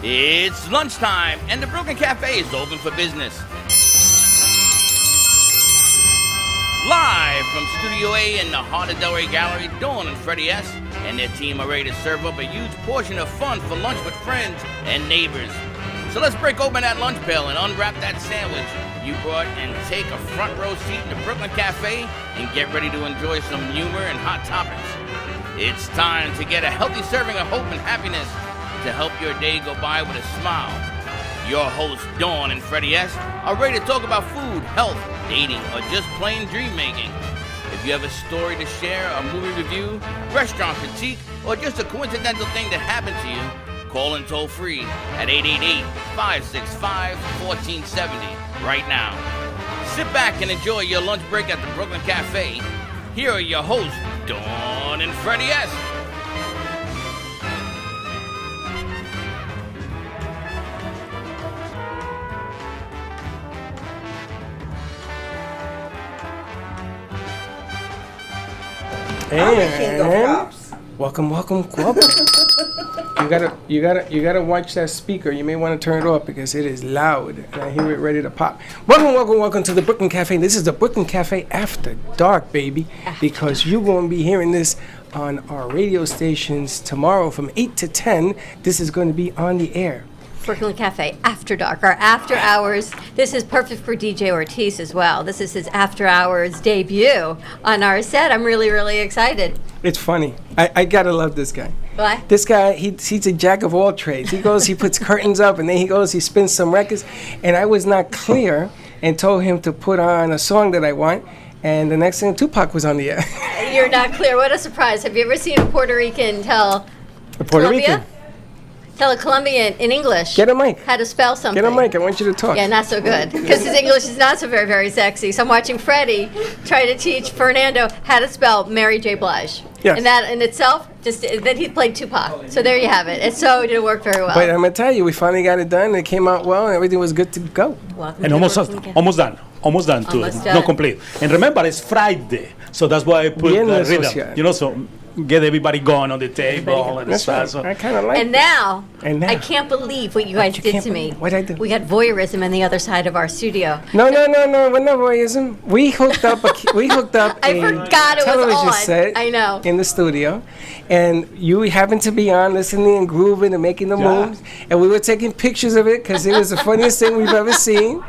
It's lunchtime, and the Brooklyn Cafe is open for business. Live from Studio A in the heart of Delray Gallery, Dawn and Freddie S. and their team are ready to serve up a huge portion of fun for lunch with friends and neighbors. So let's break open that lunch pail and unwrap that sandwich you brought and take a front row seat in the Brooklyn Cafe and get ready to enjoy some humor and hot topics. It's time to get a healthy serving of hope and happiness to help your day go by with a smile. Your hosts, Dawn and Freddie S., are ready to talk about food, health, dating, or just plain dream making. If you have a story to share, a movie review, restaurant critique, or just a coincidental thing that happened to you, call in toll free at 888-565-1470 right now. Sit back and enjoy your lunch break at the Brooklyn Cafe. Here are your hosts, Dawn and Freddie S. And welcome. You gotta watch that speaker. You may want to turn it off because it is loud, and I hear it ready to pop. Welcome to the Brooklyn Cafe. This is the Brooklyn Cafe After Dark, baby, because you're gonna be hearing this on our radio stations tomorrow from 8 to 10. This is going to be on the air. Brooklyn Cafe After Dark, our after hours. This is perfect for DJ Ortiz as well. This is his after hours debut on our set. I'm really, really excited. It's funny. I gotta love this guy. Why? This guy, he's a jack of all trades. He goes, he puts curtains up, and then he spins some records. And I was not clear and told him to put on a song that I want. And the next thing, Tupac was on the air. You're not clear. What a surprise. Have you ever seen a Puerto Rican tell A Puerto Rican? Tell a Colombian in English. Get a mic. How to spell something. Get a mic. I want you to talk. Yeah, not so good. Because his English is not so very, very sexy. So I'm watching Freddie try to teach Fernando how to spell Mary J. Blige. Yes. And that in itself, then he played Tupac. So there you have it. It didn't work very well. But I'm going to tell you, we finally got it done. It came out well, and everything was good to go. Welcome And to almost Brooklyn Cafe. almost done. Almost done too. Almost done. Not complete. And remember, it's Friday, so that's why I put Viernes the rhythm. social. You know, so get everybody going on the table and That's right. stuff. So. I kind of like And it. now, And I now. can't believe what you guys you did can't to me. believe? What'd I do? We got voyeurism on the other side of our studio. No, we're not voyeurism. We hooked up I a forgot it was television on. set I know. in the studio, and you happened to be on listening and grooving and making the moves, and we were taking pictures of it because it was the funniest thing we've ever seen,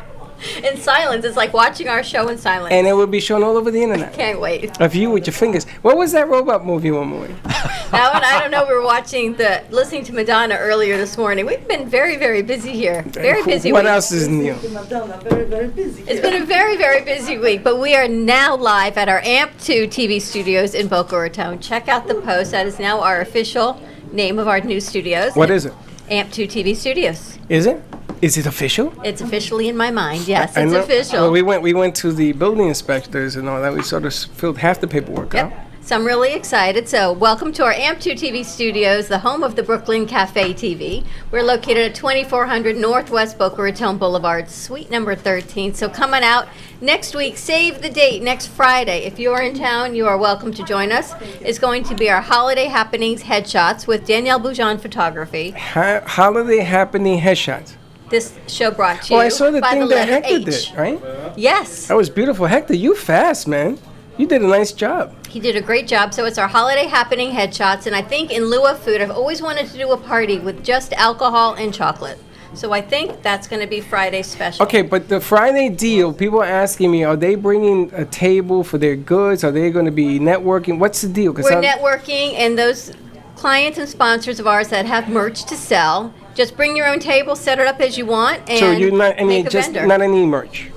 In silence. It's like watching our show in silence. and it would be shown all over the internet. Can't wait. Of you with your fingers. What was that robot movie one morning? That one, I don't know. We were listening to Madonna earlier this morning. We've been very, very busy here. Very busy What week. else is new? Very, very busy. It's been a very, very busy week, but we are now live at our AMP2 TV studios in Boca Raton. Check out the post. That is now our official name of our new studios. What is it? AMP2 TV studios. Is it? Is it official? It's officially in my mind. Yes, I it's know- official. Well, we went to the building inspectors and all that. We sort of filled half the paperwork out. Yep. So I'm really excited. So welcome to our AMP2 TV studios, the home of the Brooklyn Cafe TV. We're located at 2400 Northwest Boca Raton Boulevard, suite number 13. So come on out next week. Save the date, next Friday. If you are in town, you are welcome to join us. It's going to be our Holiday Happenings headshots with Danielle Boujon Photography. Holiday happening headshots. This show brought to you Oh, I saw the by thing the that letter Hector H. did, right? Yes. That was beautiful. Hector, you fast, man. You did a nice job. He did a great job. So it's our holiday happening headshots, and I think in lieu of food, I've always wanted to do a party with just alcohol and chocolate. So I think that's going to be Friday's special. Okay, but the Friday deal, people are asking me, are they bringing a table for their goods? Are they going to be networking? What's the deal? 'Cause We're I'm- networking, and those clients and sponsors of ours that have merch to sell, just bring your own table, set it up as you want, and So you're not any, make a just vendor. not any merch.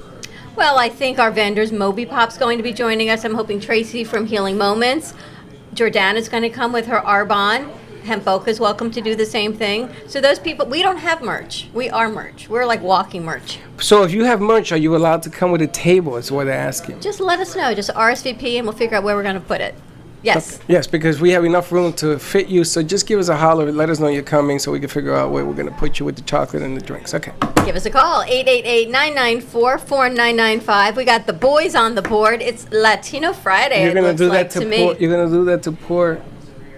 Well, I think our vendors, Moby Pop's going to be joining us. I'm hoping Tracy from Healing Moments. Jordana's going to come with her Arbonne. Hempoka's welcome to do the same thing. So those people, we don't have merch. We are merch. We're like walking merch. So if you have merch, are you allowed to come with a table? Is what they're asking. Just let us know. Just RSVP, and we'll figure out where we're going to put it. Yes. Yes, because we have enough room to fit you. So just give us a holler. Let us know you're coming so we can figure out where we're going to put you with the chocolate and the drinks. Okay. Give us a call, 888-994-4995. We got the boys on the board. It's Latino Friday, You're it gonna looks do like that to me. poor. You're gonna do that to poor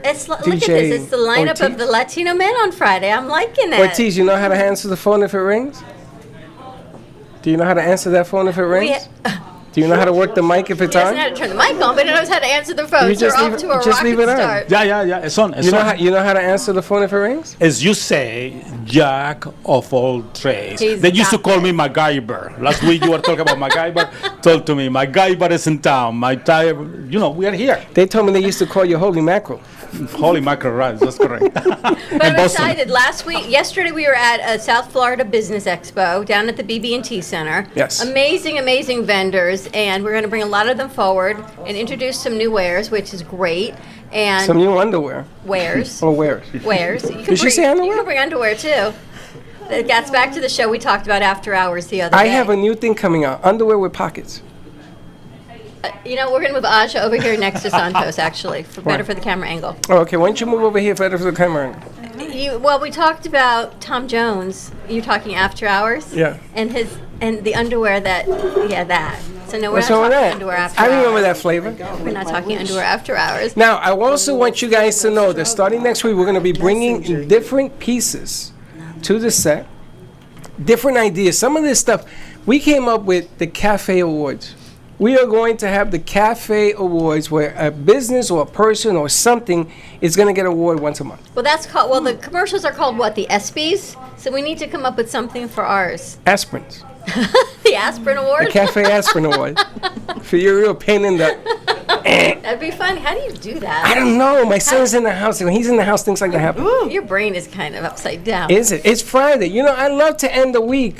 Look at this. It's the lineup of the Latino men on Friday. I'm liking it. Ortiz, you know how to answer the phone if it rings? Do you know how to answer that phone if it rings? Do you know how to work the mic if it's He on? doesn't know how to turn the mic on, but he knows how to answer the phone. You So just we're leave off it- to a just leave rocket it on. start. Yeah. It's on. It's You know on. you know how to answer the phone if it rings? As you say, jack of all trades. He's They used to got call it. me MacGyver. Last week you were talking about MacGyver. Told to me, MacGyver is in town. We are here. They told me they used to call you Holy Mackerel. Holy mackerel, right? That's correct. But I'm excited. Yesterday we were at a South Florida Business Expo down at the BB&T Center. Yes. Amazing vendors, and we're going to bring a lot of them forward and introduce some new wares, which is great. And Some new underwear. wares. Or wears. Wares. You can Did she say You underwear? can bring underwear too. It gets back to the show we talked about after hours the other I day. have a new thing coming out. Underwear with pockets. We're going to move Aja over here next to Santos, actually, better for the camera angle. Oh, okay, why don't you move over here for the camera? We talked about Tom Jones. You're talking after hours. Yeah. And the underwear that. So no, we're What's not wrong with talking that? underwear after I hours. remember that flavor. We're not talking underwear after hours. Now, I also want you guys to know that starting next week, we're going to be bringing different pieces to the set, different ideas. Some of this stuff, we came up with the Cafe Awards. We are going to have the Cafe Awards where a business or a person or something is going to get an award once a month. Well, that's called. Well, the commercials are called what? The ESPYs. So we need to come up with something for ours. Aspirins. The Aspirin Award. The Cafe Aspirin Award. For your real pain in the... That'd be fun. How do you do I that? don't know. My son's in the house. When he's in the house, things like that happen. Your brain is kind of upside down. Is it? It's Friday. You know, I love to end the week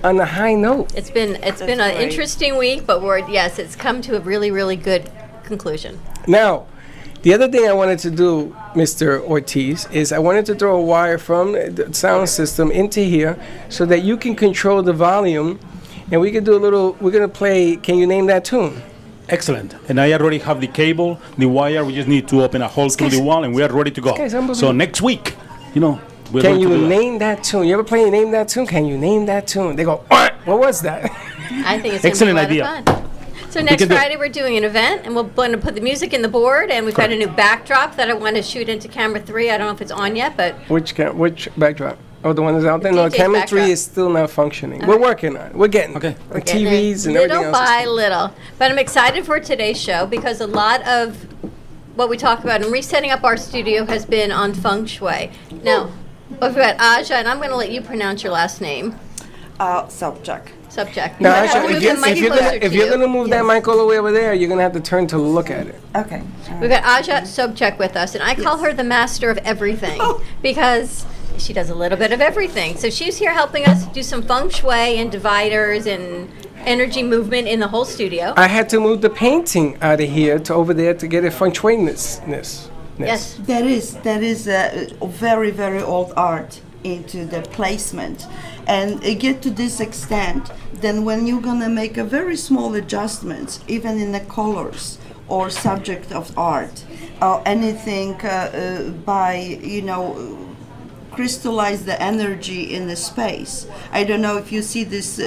on a high note. It's been an right. interesting week, but it's come to a really, really good conclusion. Now, the other thing I wanted to do, Mr. Ortiz, is I wanted to throw a wire from the sound system into here so that you can control the volume, and we could do we're going to play Can You Name That Tune? Excellent. And I already have the cable, the wire. We just need to open a hole through the wall, and we are ready to go. guy's unbelievable. So next week, we're Can going you to do that. name that tune? You ever play Name That Tune? Can you name that tune? They go, what was that? I think it's Excellent going to be a idea. lot of fun. So next can do it. Friday we're doing an event, and we're going to put the music in the board, and we've got a new backdrop that I want to shoot into camera 3. I don't know if it's on yet, but Which backdrop? Oh, the one that's out there? No, DJ's camera 3 backdrop. is still not functioning. We're working on it. We're getting Okay. the getting TVs it and everything little else. by little. But I'm excited for today's show because a lot of what we talk about in resetting up our studio has been on feng shui. Now, we've got Aja, and I'm going to let you pronounce your last name. Subject. Subject. Now, You might have Asha, to move the mic closer to if you're you. gonna move that mic all the way over there, you're gonna have to turn to look at it. Okay. We've got Aja Sobchak with us, and I call her the master of everything because she does a little bit of everything. So she's here helping us do some feng shui and dividers and energy movement in the whole studio. I had to move the painting out of here to over there to get it feng shui-ness. Yes. That is a very, very old art into the placement. And it get to this extent, then when you're gonna make a very small adjustments, even in the colors or subject of art, or anything by, crystallize the energy in the space. I don't know if you see this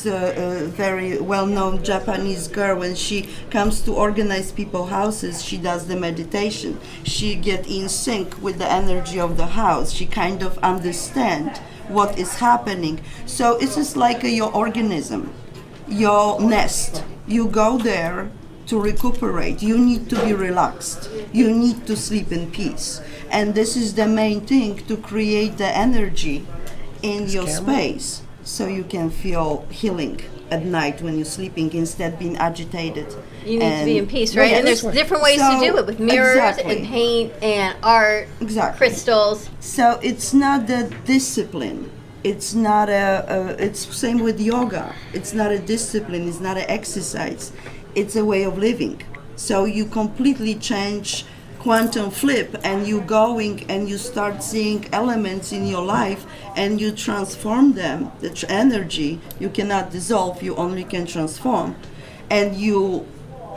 very well-known Japanese girl, when she comes to organize people's houses, she does the meditation. She get in sync with the energy of the house. She kind of understand what is happening. So it's just like your organism, your nest. You go there to recuperate. You need to be relaxed. You need to sleep in peace. And this is the main thing, to create the energy in your space so you can feel healing at night when you're sleeping instead of being agitated. You need to be in peace, right? And there's different ways to do it with mirrors and paint and art, crystals. So it's not the discipline. It's not it's same with yoga. It's not a discipline, it's not an exercise. It's a way of living. So you completely change, quantum flip, and you going and you start seeing elements in your life and you transform them. The energy you cannot dissolve, you only can transform, and you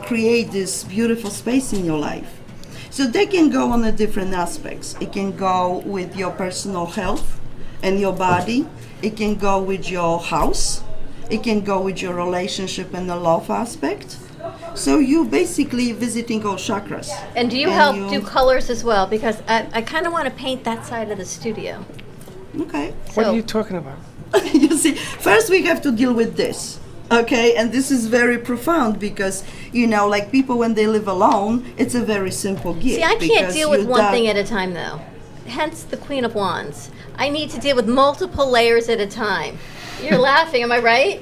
create this beautiful space in your life. So they can go on the different aspects. It can go with your personal health and your body. It can go with your house. It can go with your relationship and the love aspect. So you basically visiting all chakras. And do you help do colors as well? Because I kind of want to paint that side of the studio. Okay. What So- are you talking about? You see, first we have to deal with this. Okay, and this is very profound because, you know, like people when they live alone, it's a very simple gift. See, I can't because deal with you one die- thing at a time, though. Hence the Queen of Wands. I need to deal with multiple layers at a time. You're laughing, am I right?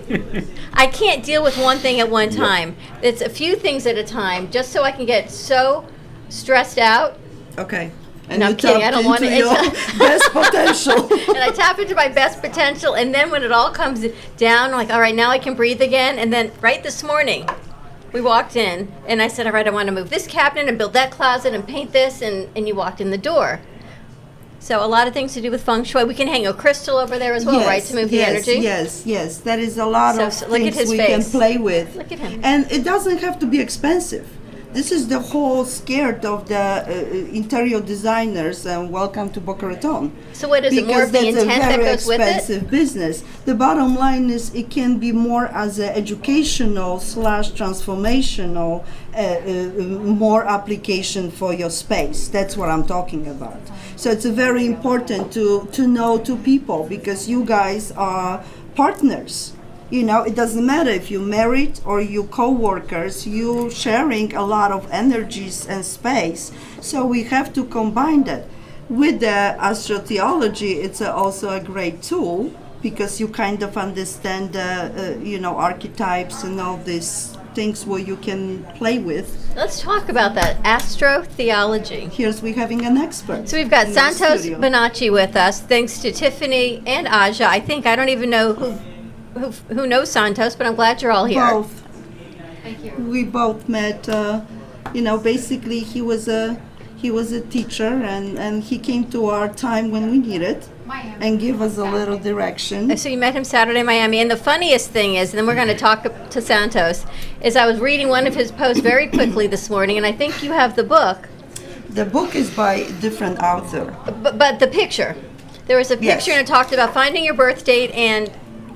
I can't deal with one thing at one time. It's a few things at a time, just so I can get so stressed out. Okay. No, I'm kidding, I don't want into it. your best potential. And I tap into my best potential, and then when it all comes down, I'm like, all right, now I can breathe again. And then right this morning, we walked in, and I said, all right, I want to move this cabinet and build that closet and paint this, and you walked in the door. So a lot of things to do with feng shui. We can hang a crystal over there as well, right, to move the energy? Yes. There is a lot So, of so look at things his we face. can play with. Look at him. And it doesn't have to be expensive. This is the whole scared of the interior designers, and welcome to Boca Raton. So what is it, more of the Because that's a intent that very goes with it? expensive business. The bottom line is it can be more as an educational / transformational, more application for your space. That's what I'm talking about. So it's very important to know two people because you guys are partners. You know, it doesn't matter if you're married or you co-workers, you sharing a lot of energies and space. So we have to combine that. With the astrotheology, it's also a great tool because you kind of understand archetypes and all these things where you can play with. Let's talk about that, astrotheology. Here's we having an expert. So we've got in our Santos studio. Bonacci with us, thanks to Tiffany and Aja. I don't even know who knows Santos, but I'm glad you're all here. Both. We both met. Basically, he was a teacher, and he came to our time when we needed, and give us a little direction. So you met him Saturday in Miami, and the funniest thing is, and then we're going to talk to Santos, is I was reading one of his posts very quickly this morning, and I think you have the book, The book is by a different author. but the picture. There was a Yes. picture and it talked about finding your birth date and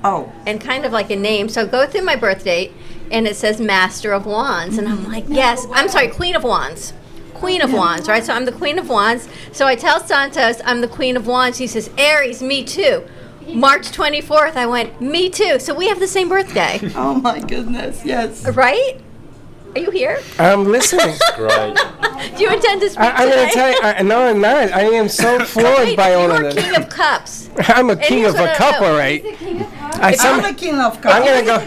Oh, kind of like a name. So go through my birth date, and it says Master of Wands, and I'm like, yes. I'm sorry, Queen of Wands. Queen of Wands, right? So I'm the Queen of Wands. So I tell Santos I'm the Queen of Wands. He says, Aries, me too. March 24th, I went, me too. So we have the same birthday, oh my goodness, yes. right? Are you here? I'm listening. Great. Do you intend to speak I'm today? going to tell you, no, I'm not. I am so floored Wait, by all you're of this. King of Cups. I'm a king here's of a what I cup, know. all right. I'm the king of I'm cups. going to go.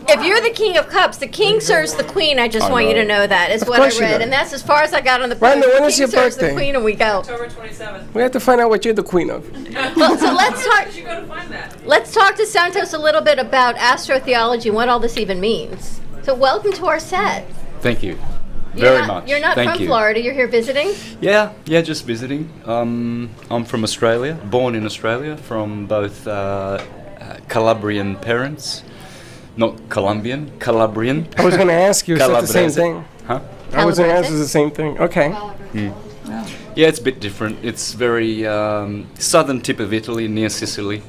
If you're the King of Cups, the King serves the Queen. I just want you to know that. Is Of what I course you read, do. and that's as far as I got on the Rhonda, post. when The is King your serves birthday? the Queen, and we go. October 27th. We have to find out what you're the queen of. Well, so let's talk. Where should you go to find that? Let's talk to Santos a little bit about astrotheology and what all this even means. So welcome to our set. Thank you You're very not, much. You're not Thank from you. Florida. You're here visiting. Yeah, just visiting. I'm from Australia, born in Australia, from both Calabrian parents. Not Colombian, Calabrian. I was going to ask you, is that the same Calabrese. thing? Huh? I was going to ask Calabrese? is the same thing. Okay. Yeah, it's a bit different. It's very southern tip of Italy, near Sicily.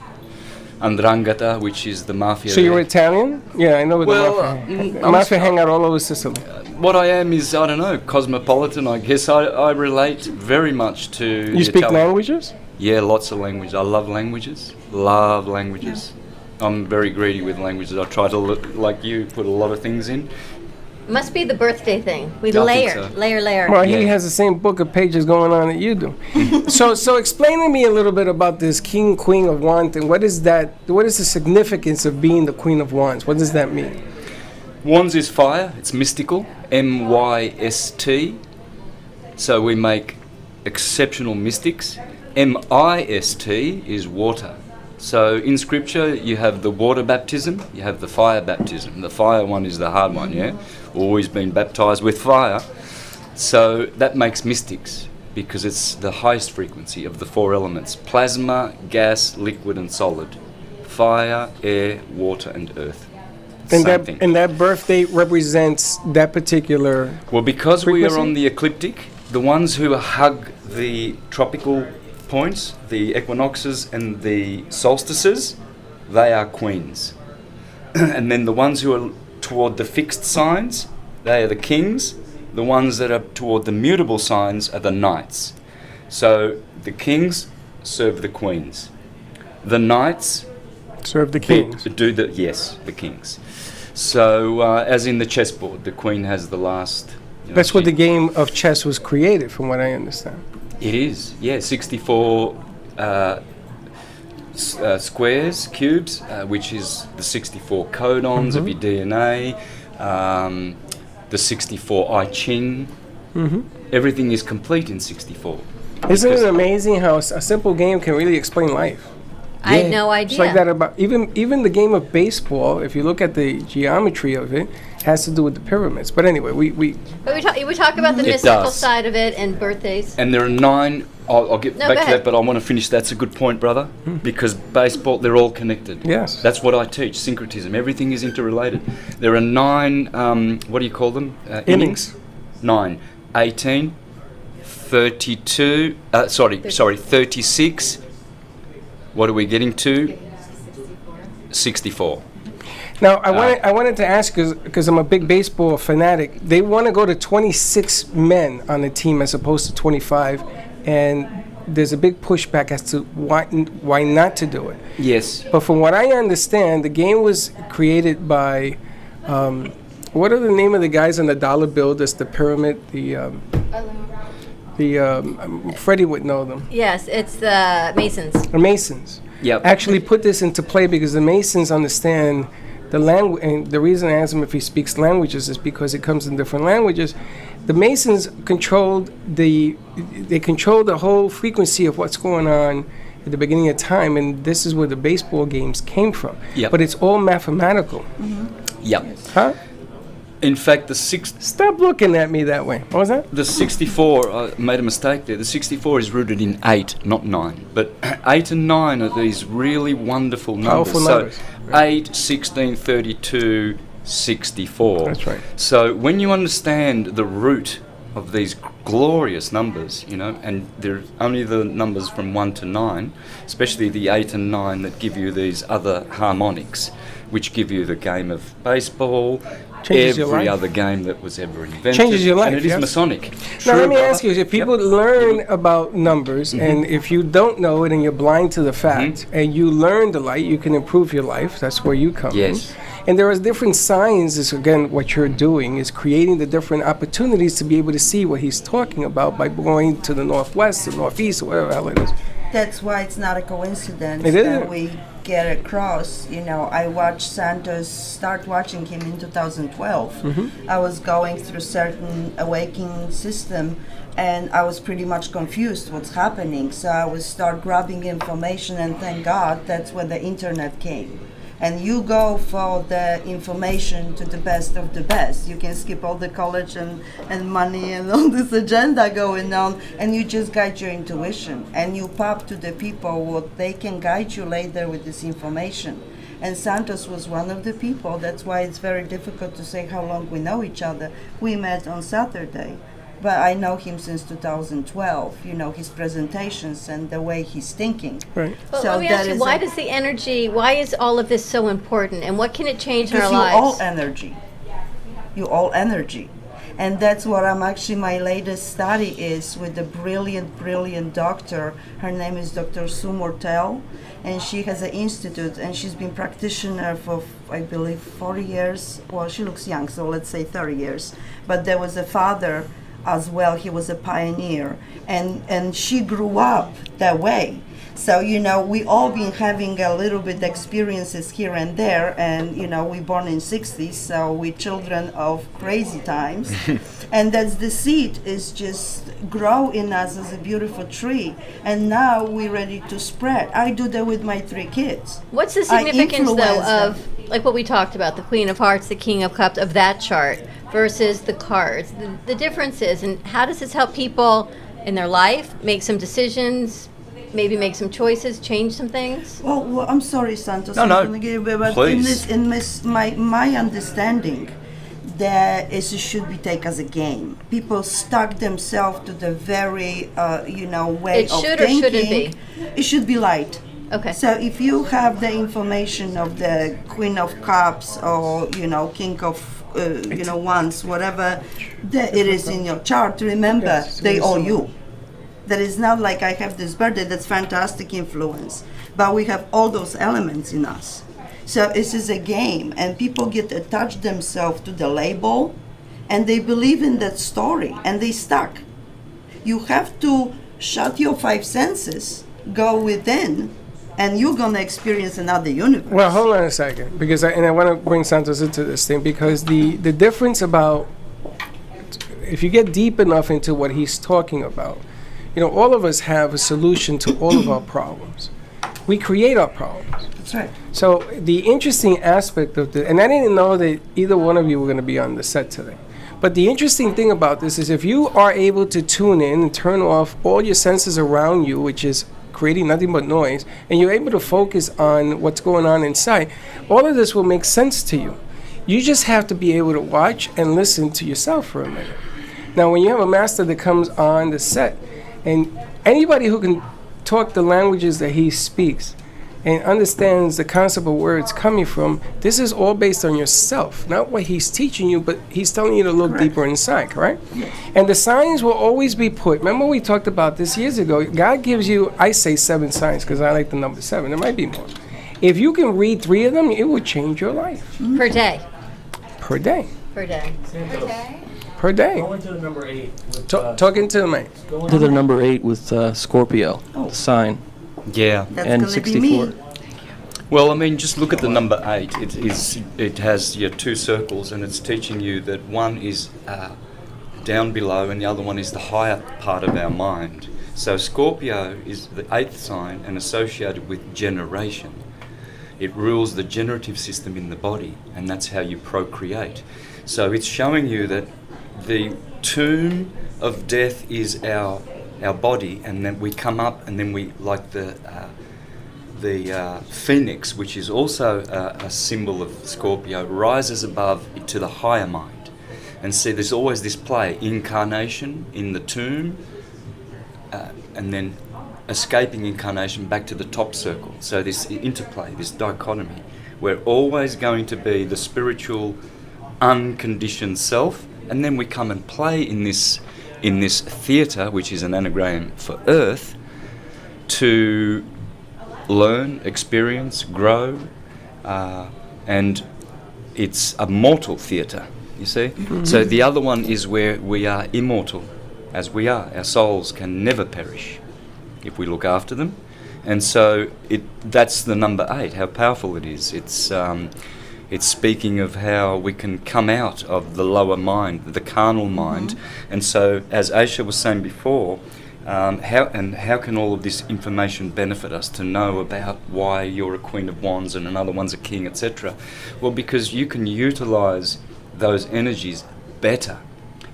Andrangheta, which is the mafia. So you're there. Italian? Yeah, I know where Well, the mafia. I'm Mafia hang out all over Sicily. What I am is, I don't know, cosmopolitan, I guess. I relate very much to... You speak languages? Yeah, lots of languages. I love languages. Love languages. I'm very greedy with languages. I try to, like you, put a lot of things in. Must be the birthday thing. We I think layer, so. layer. Well, he Yeah. has the same book of pages going on that you do. So explain to me a little bit about this King, Queen of Wands thing. What is that? What is the significance of being the Queen of Wands? What does that mean? Wands is fire. It's mystical. M-Y-S-T. So we make exceptional mystics. M-I-S-T is water. So in scripture you have the water baptism, you have the fire baptism. The fire one is the hard one, yeah? Always been baptized with fire. So that makes mystics because it's the highest frequency of the four elements: plasma, gas, liquid and solid. Fire, air, water and earth. And Same thing. that birth date represents that particular. Well, because we are frequency? on the ecliptic, the ones who hug the tropical points, the equinoxes and the solstices, they are queens. And then the ones who are toward the fixed signs, They are the kings. The ones that are toward the mutable signs are the knights. So the kings serve the queens. The knights Serve the kings. the kings. So as in the chessboard, the queen has the last. That's what the game of chess was created, from what I understand. It is, yeah, 64 squares, cubes, which is the 64 codons of your DNA, the 64 I Ching. Everything is complete in 64. Isn't it amazing how a simple game can really explain life? I had no idea. It's like that about even the game of baseball. If you look at the geometry of it, has to do with the pyramids. But anyway, But we talk about the It mystical does. side of it and birthdays. And there are 9. I'll get No, back go to ahead. that, but I want to finish. That's a good point, brother, because baseball, they're all connected. Yes. That's what I teach, syncretism. Everything is interrelated. There are 9, what do you call them? Innings. 9, 18, 32, 36. What are we getting to? 64. Now I wanted to ask because I'm a big baseball fanatic. They want to go to 26 men on the team as opposed to 25, and there's a big pushback as to why not to do it. Yes. But from what I understand, the game was created by, what are the name of the guys on the dollar bill? That's the pyramid. Freddie would know them. Yes, it's the Masons. The Masons. Yep. Actually put this into play because the Masons understand the language, and the reason I asked him if he speaks languages is because it comes in different languages. The Masons controlled the whole frequency of what's going on at the beginning of time, and this is where the baseball games came from. Yep. But it's all mathematical. Yep. Huh? In fact, Stop looking at me that way. What was that? the 64, I made a mistake there. The 64 is rooted in 8, not 9. But 8 and 9 are these really wonderful numbers. Powerful numbers. So 8, 16, 32, 64. That's right. So when you understand the root of these glorious numbers, and they're only the numbers from 1 to 9, especially the 8 and 9 that give you these other harmonics, which give you the game of baseball, Changes your every life. other game that was ever invented. Changes your life, And it is yes. Masonic. Now, True, let me brother. ask you, if people learn about numbers, and if you don't know it and you're blind to the fact, and you learn the light, you can improve your life. That's where you come Yes. in. And there are different signs, is again, what you're doing is creating the different opportunities to be able to see what he's talking about by going to the northwest, the northeast, or whatever the hell it is. That's why it's not a coincidence It that isn't. we get across. I watched Santos start watching him in 2012. I was going through certain awakening system, and I was pretty much confused what's happening. So I would start grabbing information, and thank God that's when the internet came. And you go for the information to the best of the best. You can skip all the college and money and all this agenda going on, and you just guide your intuition. And you pop to the people what they can guide you later with this information. And Santos was one of the people. That's why it's very difficult to say how long we know each other. We met on Saturday. But I know him since 2012, his presentations and the way he's thinking. Right. Well, So let me that ask you, is why a- does the energy, why is all of this so important, and what can it change in our Because you're all lives? energy. You're all energy. And that's what my latest study is with a brilliant doctor. Her name is Dr. Sue Mortel, and she has an institute, and she's been practitioner for, I believe, 40 years. Well, she looks young, so let's say 30 years. But there was a father as well. He was a pioneer, and she grew up that way. So, we all been having a little bit experiences here and there, and, we born in 60s, so we children of crazy times. And that's the seed is just grow in us as a beautiful tree. And now we're ready to spread. I do that with my 3 kids. What's the I significance, though, influence them. of, like what we talked about, the Queen of Hearts, the King of Cups, of that chart versus the cards? The differences, and how does this help people in their life make some decisions, maybe make some choices, change some things? Well, I'm sorry, Santos. No, I'm no, gonna give you- but please. my understanding, that it should be taken as a game. People stuck themselves to the very, way It of should or thinking. shouldn't be? It should be light. Okay. So if you have the information of the Queen of Cups or, King of, Wands, whatever it is in your chart, remember, Yes, they it's owe similar. you. That is not like I have this birthday, that's fantastic influence. But we have all those elements in us. So this is a game, and people get attached themselves to the label, and they believe in that story, and they stuck. You have to shut your five senses, go within, and you're gonna experience another universe. Well, hold on a second, because I want to bring Santos into this thing, because the difference about, if you get deep enough into what he's talking about, all of us have a solution to all of our problems. We create our problems. That's right. So the interesting aspect of the, and I didn't know that either one of you were going to be on the set today, but the interesting thing about this is if you are able to tune in and turn off all your senses around you, which is creating nothing but noise, and you're able to focus on what's going on inside, all of this will make sense to you. You just have to be able to watch and listen to yourself for a minute. Now, when you have a master that comes on the set, and anybody who can talk the languages that he speaks and understands the concept of where it's coming from, this is all based on yourself, not what he's teaching you, but he's telling you to look deeper inside, correct? Yes. And the signs will always be put. Remember we talked about this years ago. God gives you, I say 7 signs because I like the number 7. There might be more. If you can read 3 of them, it will change your life. Per day. Per day. Per day. Per day. Go into the number 8. With, Talking to the mic. go into the number 8 with Scorpio, the sign, Yeah. That's and gonna be 64. me. Well, I mean, just look at the number 8. It has your 2 circles, and it's teaching you that one is down below, and the other one is the higher part of our mind. So Scorpio is the 8th sign and associated with generation. It rules the generative system in the body, and that's how you procreate. So it's showing you that the tomb of death is our body, and then we come up, and then we, like the phoenix, which is also a symbol of Scorpio, rises above to the higher mind. And see, there's always this play, incarnation in the tomb, and then escaping incarnation back to the top circle. So this interplay, this dichotomy, we're always going to be the spiritual unconditioned self, and then we come and play in this theatre, which is an anagram for earth, to learn, experience, grow, and it's a mortal theatre, you see? Mm-hmm. So the other one is where we are immortal, as we are. Our souls can never perish if we look after them. And so that's the number 8, how powerful it is. It's speaking of how we can come out of the lower mind, the carnal mind. Mm-hmm. And so, as Aisha was saying before, how can all of this information benefit us to know about why you're a Queen of Wands and another one's a King, etc.? Well, because you can utilise those energies better.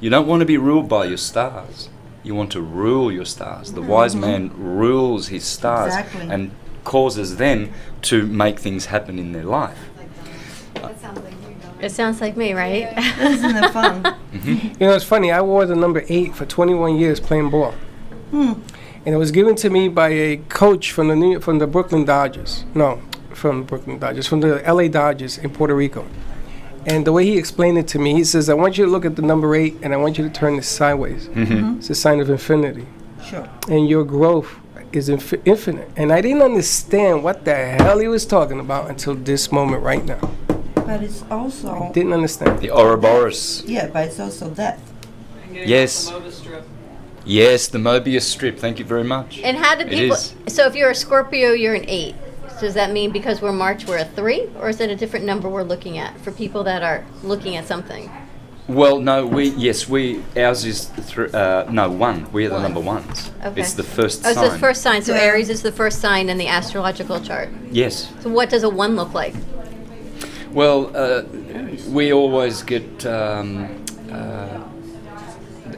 You don't want to be ruled by your stars. You want to rule your stars. The wise man rules his stars and causes them to make things happen in their life. It sounds like me, right? Isn't it fun? Mm-hmm. It's funny. I wore the number 8 for 21 years playing ball. And it was given to me by a coach from the Brooklyn Dodgers. No, from Brooklyn Dodgers, from the LA Dodgers in Puerto Rico. And the way he explained it to me, he says, I want you to look at the number 8 and I want you to turn this sideways. Mm-hmm. It's a sign of infinity. Sure. And your growth is infinite. And I didn't understand what the hell he was talking about until this moment right now. But it's also... I didn't understand. The Ouroboros. Yeah, but it's also death. Yes. Yes, the Mobius strip. Thank you very much. And how do people... So if you're a Scorpio, you're an 8. Does that mean because we're March, we're a 3? Or is it a different number we're looking at for people that are looking at something? Well, no, ours is 1. We are the number 1s. Okay. It's the first sign. sign. Oh, it's the first sign. So Aries is the first sign in the astrological chart. Yes. So what does a 1 look like? Well, we always get...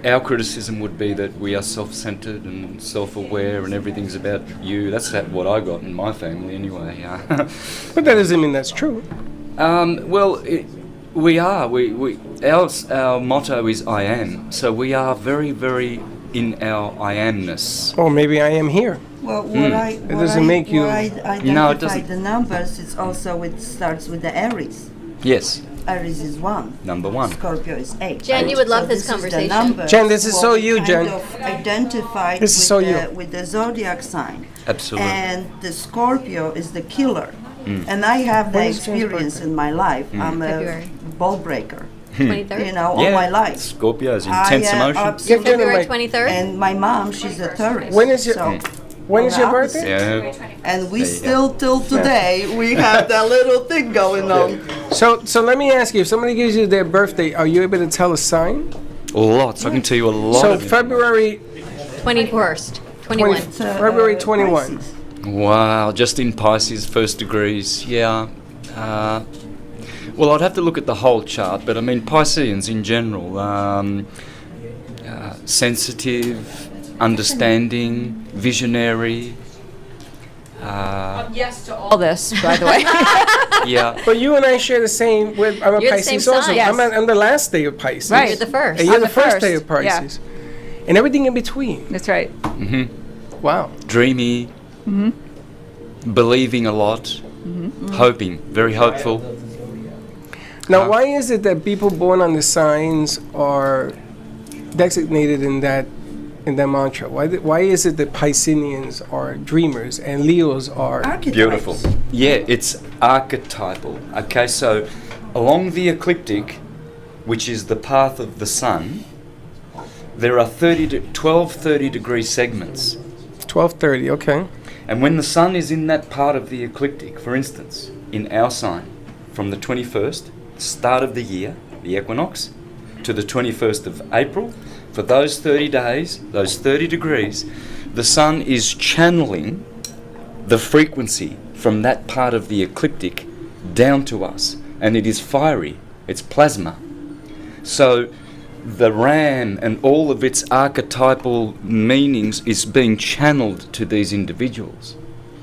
our criticism would be that we are self-centered and self-aware and everything's about you. That's what I got in my family anyway. But that doesn't mean that's true. We are. Our motto is I am. So we are very, very in our I amness. Oh, maybe I am here. Well, doesn't make you- I No, it identify doesn't. the numbers. It's also it starts with the Aries. Yes, Aries is 1. number 1. Scorpio is 8. Jen, you would love this is the conversation. numbers Jen, this is what so we you, kind Jen. of identified This is with so the, you. with the zodiac sign. Absolutely. And the Scorpio is the killer. And I have that When is Jen's experience birthday? in my life. I'm February. a ball breaker, 23rd? you know, all my life. Scorpios, I intense am emotion. absolutely- February Like- 23rd? And my mom, she's a Taurus. When is your- so- When is on your the birthday? Yeah. And we There you still, till today, we have that little thing going on. So let me ask you, if somebody gives you their birthday, are you able to tell a sign? Lots. I can tell you a lot So of it. February 21st. 21. It's, February 21. Pisces. Wow, just in Pisces, first degrees, yeah. Well, I'd have to look at the whole chart, but I mean, Pisceans in general, sensitive, understanding, visionary, Yes to all this, by the way. yeah. But you and I share the same. I'm a You're the Pisces same also. sign. Yes. I'm the last day of Pisces. Right. You're the first. And you're I'm the the first day of first, yeah. Pisces. And everything in between. That's right. Wow. Dreamy, believing a lot, hoping, very hopeful. Now, why is it that people born on the signs are designated in that mantra? Why is it that Pisceans are dreamers and Leos are? Archetypes. Beautiful. Yeah, it's archetypal. Okay, so along the ecliptic, which is the path of the sun, there are 12 30-degree segments. 12:30. Okay. And when the sun is in that part of the ecliptic, for instance, in our sign, from the 21st, start of the year, the equinox, to the 21st of April, for those 30 days, those 30 degrees, the sun is channeling the frequency from that part of the ecliptic down to us. And it is fiery, it's plasma. So the ram and all of its archetypal meanings is being channeled to these individuals.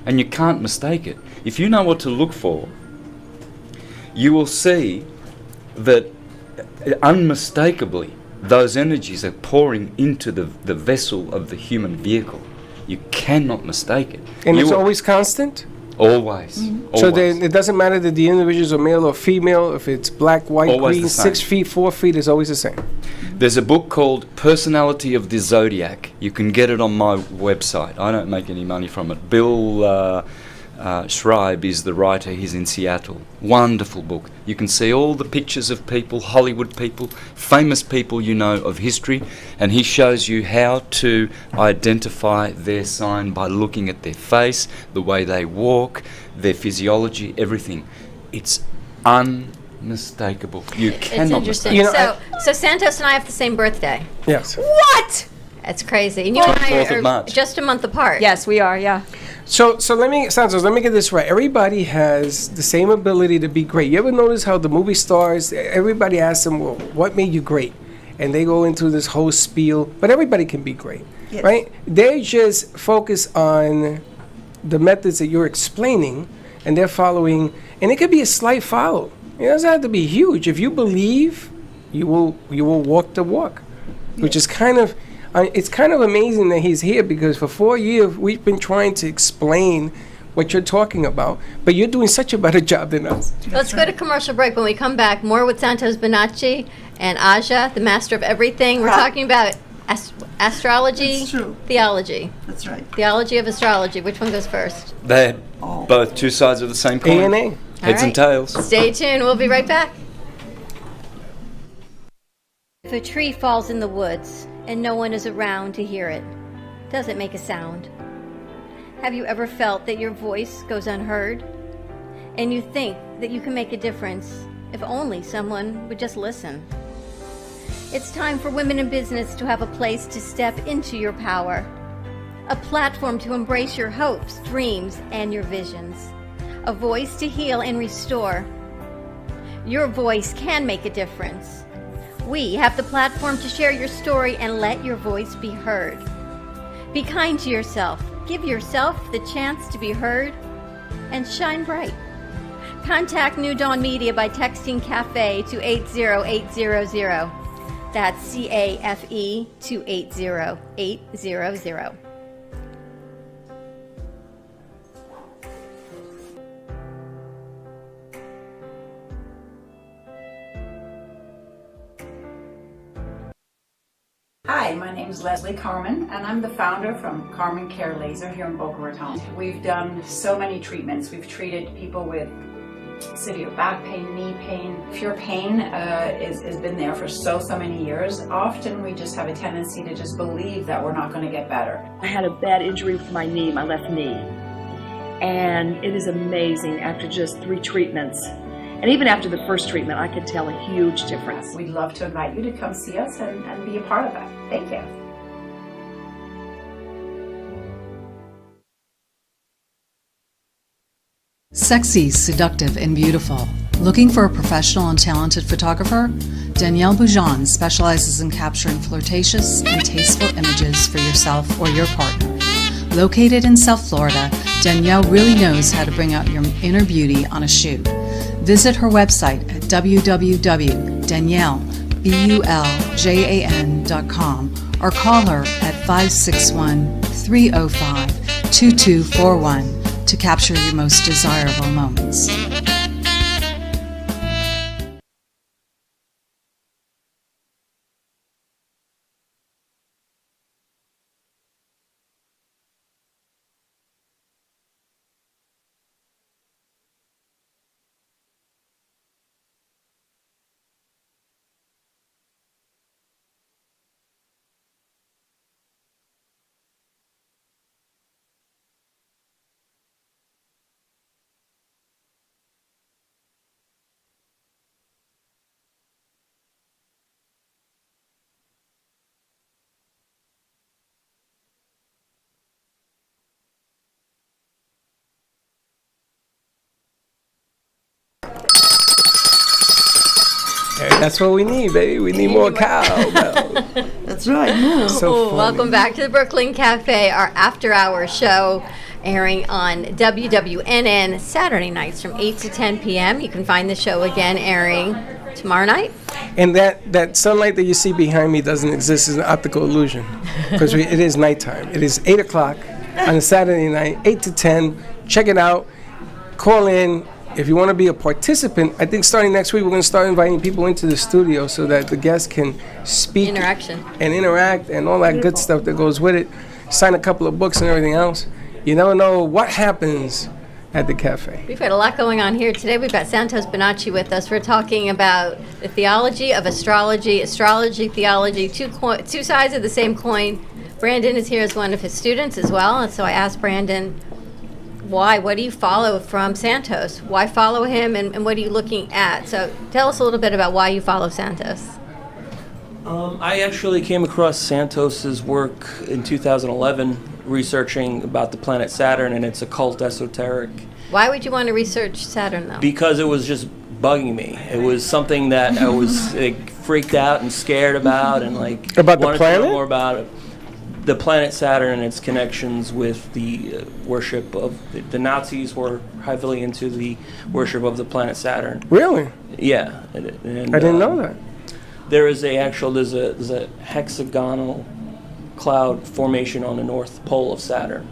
And you can't mistake it. If you know what to look for, you will see that unmistakably those energies are pouring into the vessel of the human vehicle. You cannot mistake it. And You it's will- always constant? always. So Always. then it doesn't matter that the individuals are male or female, if it's black, white, Always green, the same. 6 feet, 4 feet, it's always the same. There's a book called Personality of the Zodiac. You can get it on my website. I don't make any money from it. Bill Schreiber is the writer. He's in Seattle. Wonderful book. You can see all the pictures of people, Hollywood people, famous people you know of history, and he shows you how to identify their sign by looking at their face, the way they walk, their physiology, everything. It's unmistakable. You It's cannot interesting. mistake it. You know, So Santos and I have the same birthday. Yes. What? That's crazy. And you and I 24th of are March. just a month apart. Yes, we are, yeah. So Santos, let me get this right. Everybody has the same ability to be great. You ever notice how the movie stars, everybody asks them, well, what made you great? And they go into this whole spiel, but everybody can be great, Yes. right? They just focus on the methods that you're explaining, and they're following, and it could be a slight follow. It doesn't have to be huge. If you believe, you will walk the walk, which is kind of, it's kind of amazing that he's here, because for 4 years we've been trying to explain what you're talking about, but you're doing such a better job than us. Let's go to commercial break. When we come back, more with Santos Bonacci and Aja, the master of everything. We're Right. talking about astrology, That's true. theology. That's right. Theology of astrology. Which one goes first? They're Oh. both two sides of the same coin. A&A. All Heads and right. tails. Stay tuned. We'll be right back. If a tree falls in the woods and no one is around to hear it, does it make a sound? Have you ever felt that your voice goes unheard? And you think that you can make a difference if only someone would just listen? It's time for women in business to have a place to step into your power, a platform to embrace your hopes, dreams, and your visions, a voice to heal and restore. Your voice can make a difference. We have the platform to share your story and let your voice be heard. Be kind to yourself. Give yourself the chance to be heard and shine bright. Contact New Dawn Media by texting CAFE to 80800. That's CAFE 280800. Hi, my name is Leslie Carmen, and I'm the founder from Carmen Care Laser here in Boca Raton. We've done so many treatments. We've treated people with severe back pain, knee pain. If your pain has been there for so many years, often we just have a tendency to just believe that we're not going to get better. I had a bad injury with my knee, my left knee, and it is amazing after just 3 treatments. And even after the first treatment, I could tell a huge difference. We'd love to invite you to come see us and be a part of that. Thank you. Sexy, seductive, and beautiful. Looking for a professional and talented photographer? Danielle Boujon specializes in capturing flirtatious and tasteful images for yourself or your partner. Located in South Florida, Danielle really knows how to bring out your inner beauty on a shoot. Visit her website at www.daniellebuljan.com or call her at 561-305-2241 to capture your most desirable moments. That's what we need, baby. We need more cowbell. That's right. No. So funny. Welcome back to the Brooklyn Cafe, our after-hour show airing on WWNN Saturday nights from 8 to 10 p.m. You can find the show again airing tomorrow night. And that sunlight that you see behind me doesn't exist as an optical illusion, because it is nighttime. It is 8 o'clock on a Saturday night, 8 to 10. Check it out. Call in. If you want to be a participant, I think starting next week we're going to start inviting people into the studio so that the guests can speak and interact and all that good stuff that goes with it. Sign a couple of books and everything else. You never know what happens at the cafe. We've got a lot going on here today. We've got Santos Bonacci with us. We're talking about the theology of astrology, theology, two sides of the same coin. Brandon is here as one of his students as well, and so I asked Brandon, why? What do you follow from Santos? Why follow him, and what are you looking at? So tell us a little bit about why you follow Santos. I actually came across Santos's work in 2011, researching about the planet Saturn and its occult esoteric. Why would you want to research Saturn, though? Because it was just bugging me. It was something that I was freaked out and scared about, and about the wanted planet? to know more about it. The planet Saturn and its connections with the worship of the Nazis were heavily into the worship of the planet Saturn. Really? Yeah. And, I didn't know that. There's a hexagonal cloud formation on the north pole of Saturn.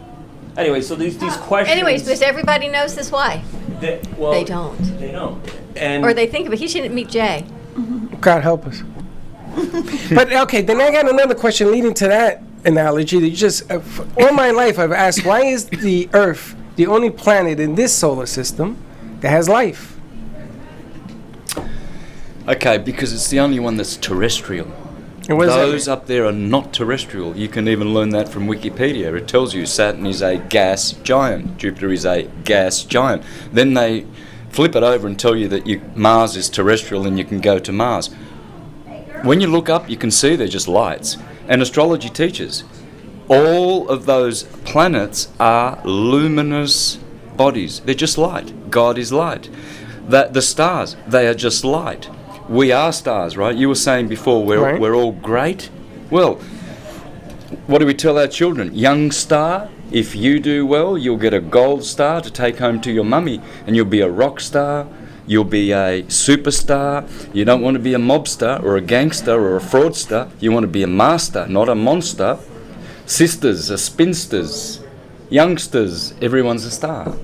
Anyway, so these questions. Anyways, because everybody knows this why. They don't. They don't. And or they think of it. He shouldn't meet Jay. God help us. But okay, then I got another question leading to that analogy. That you just all my life I've asked, why is the Earth the only planet in this solar system that has life? Okay, because it's the only one that's terrestrial. And what does that Those mean? up there are not terrestrial. You can even learn that from Wikipedia. It tells you Saturn is a gas giant, Jupiter is a gas giant. Then they flip it over and tell you that Mars is terrestrial and you can go to Mars. When you look up, you can see they're just lights. And astrology teaches all of those planets are luminous bodies. They're just light. God is light. The stars, they are just light. We are stars, right? You were saying before we're all great. Well, what do we tell our children? Young star, if you do well, you'll get a gold star to take home to your mummy, and you'll be a rock star. You'll be a superstar. You don't want to be a mobster or a gangster or a fraudster. You want to be a master, not a monster. Sisters are spinsters. Youngsters, everyone's a star.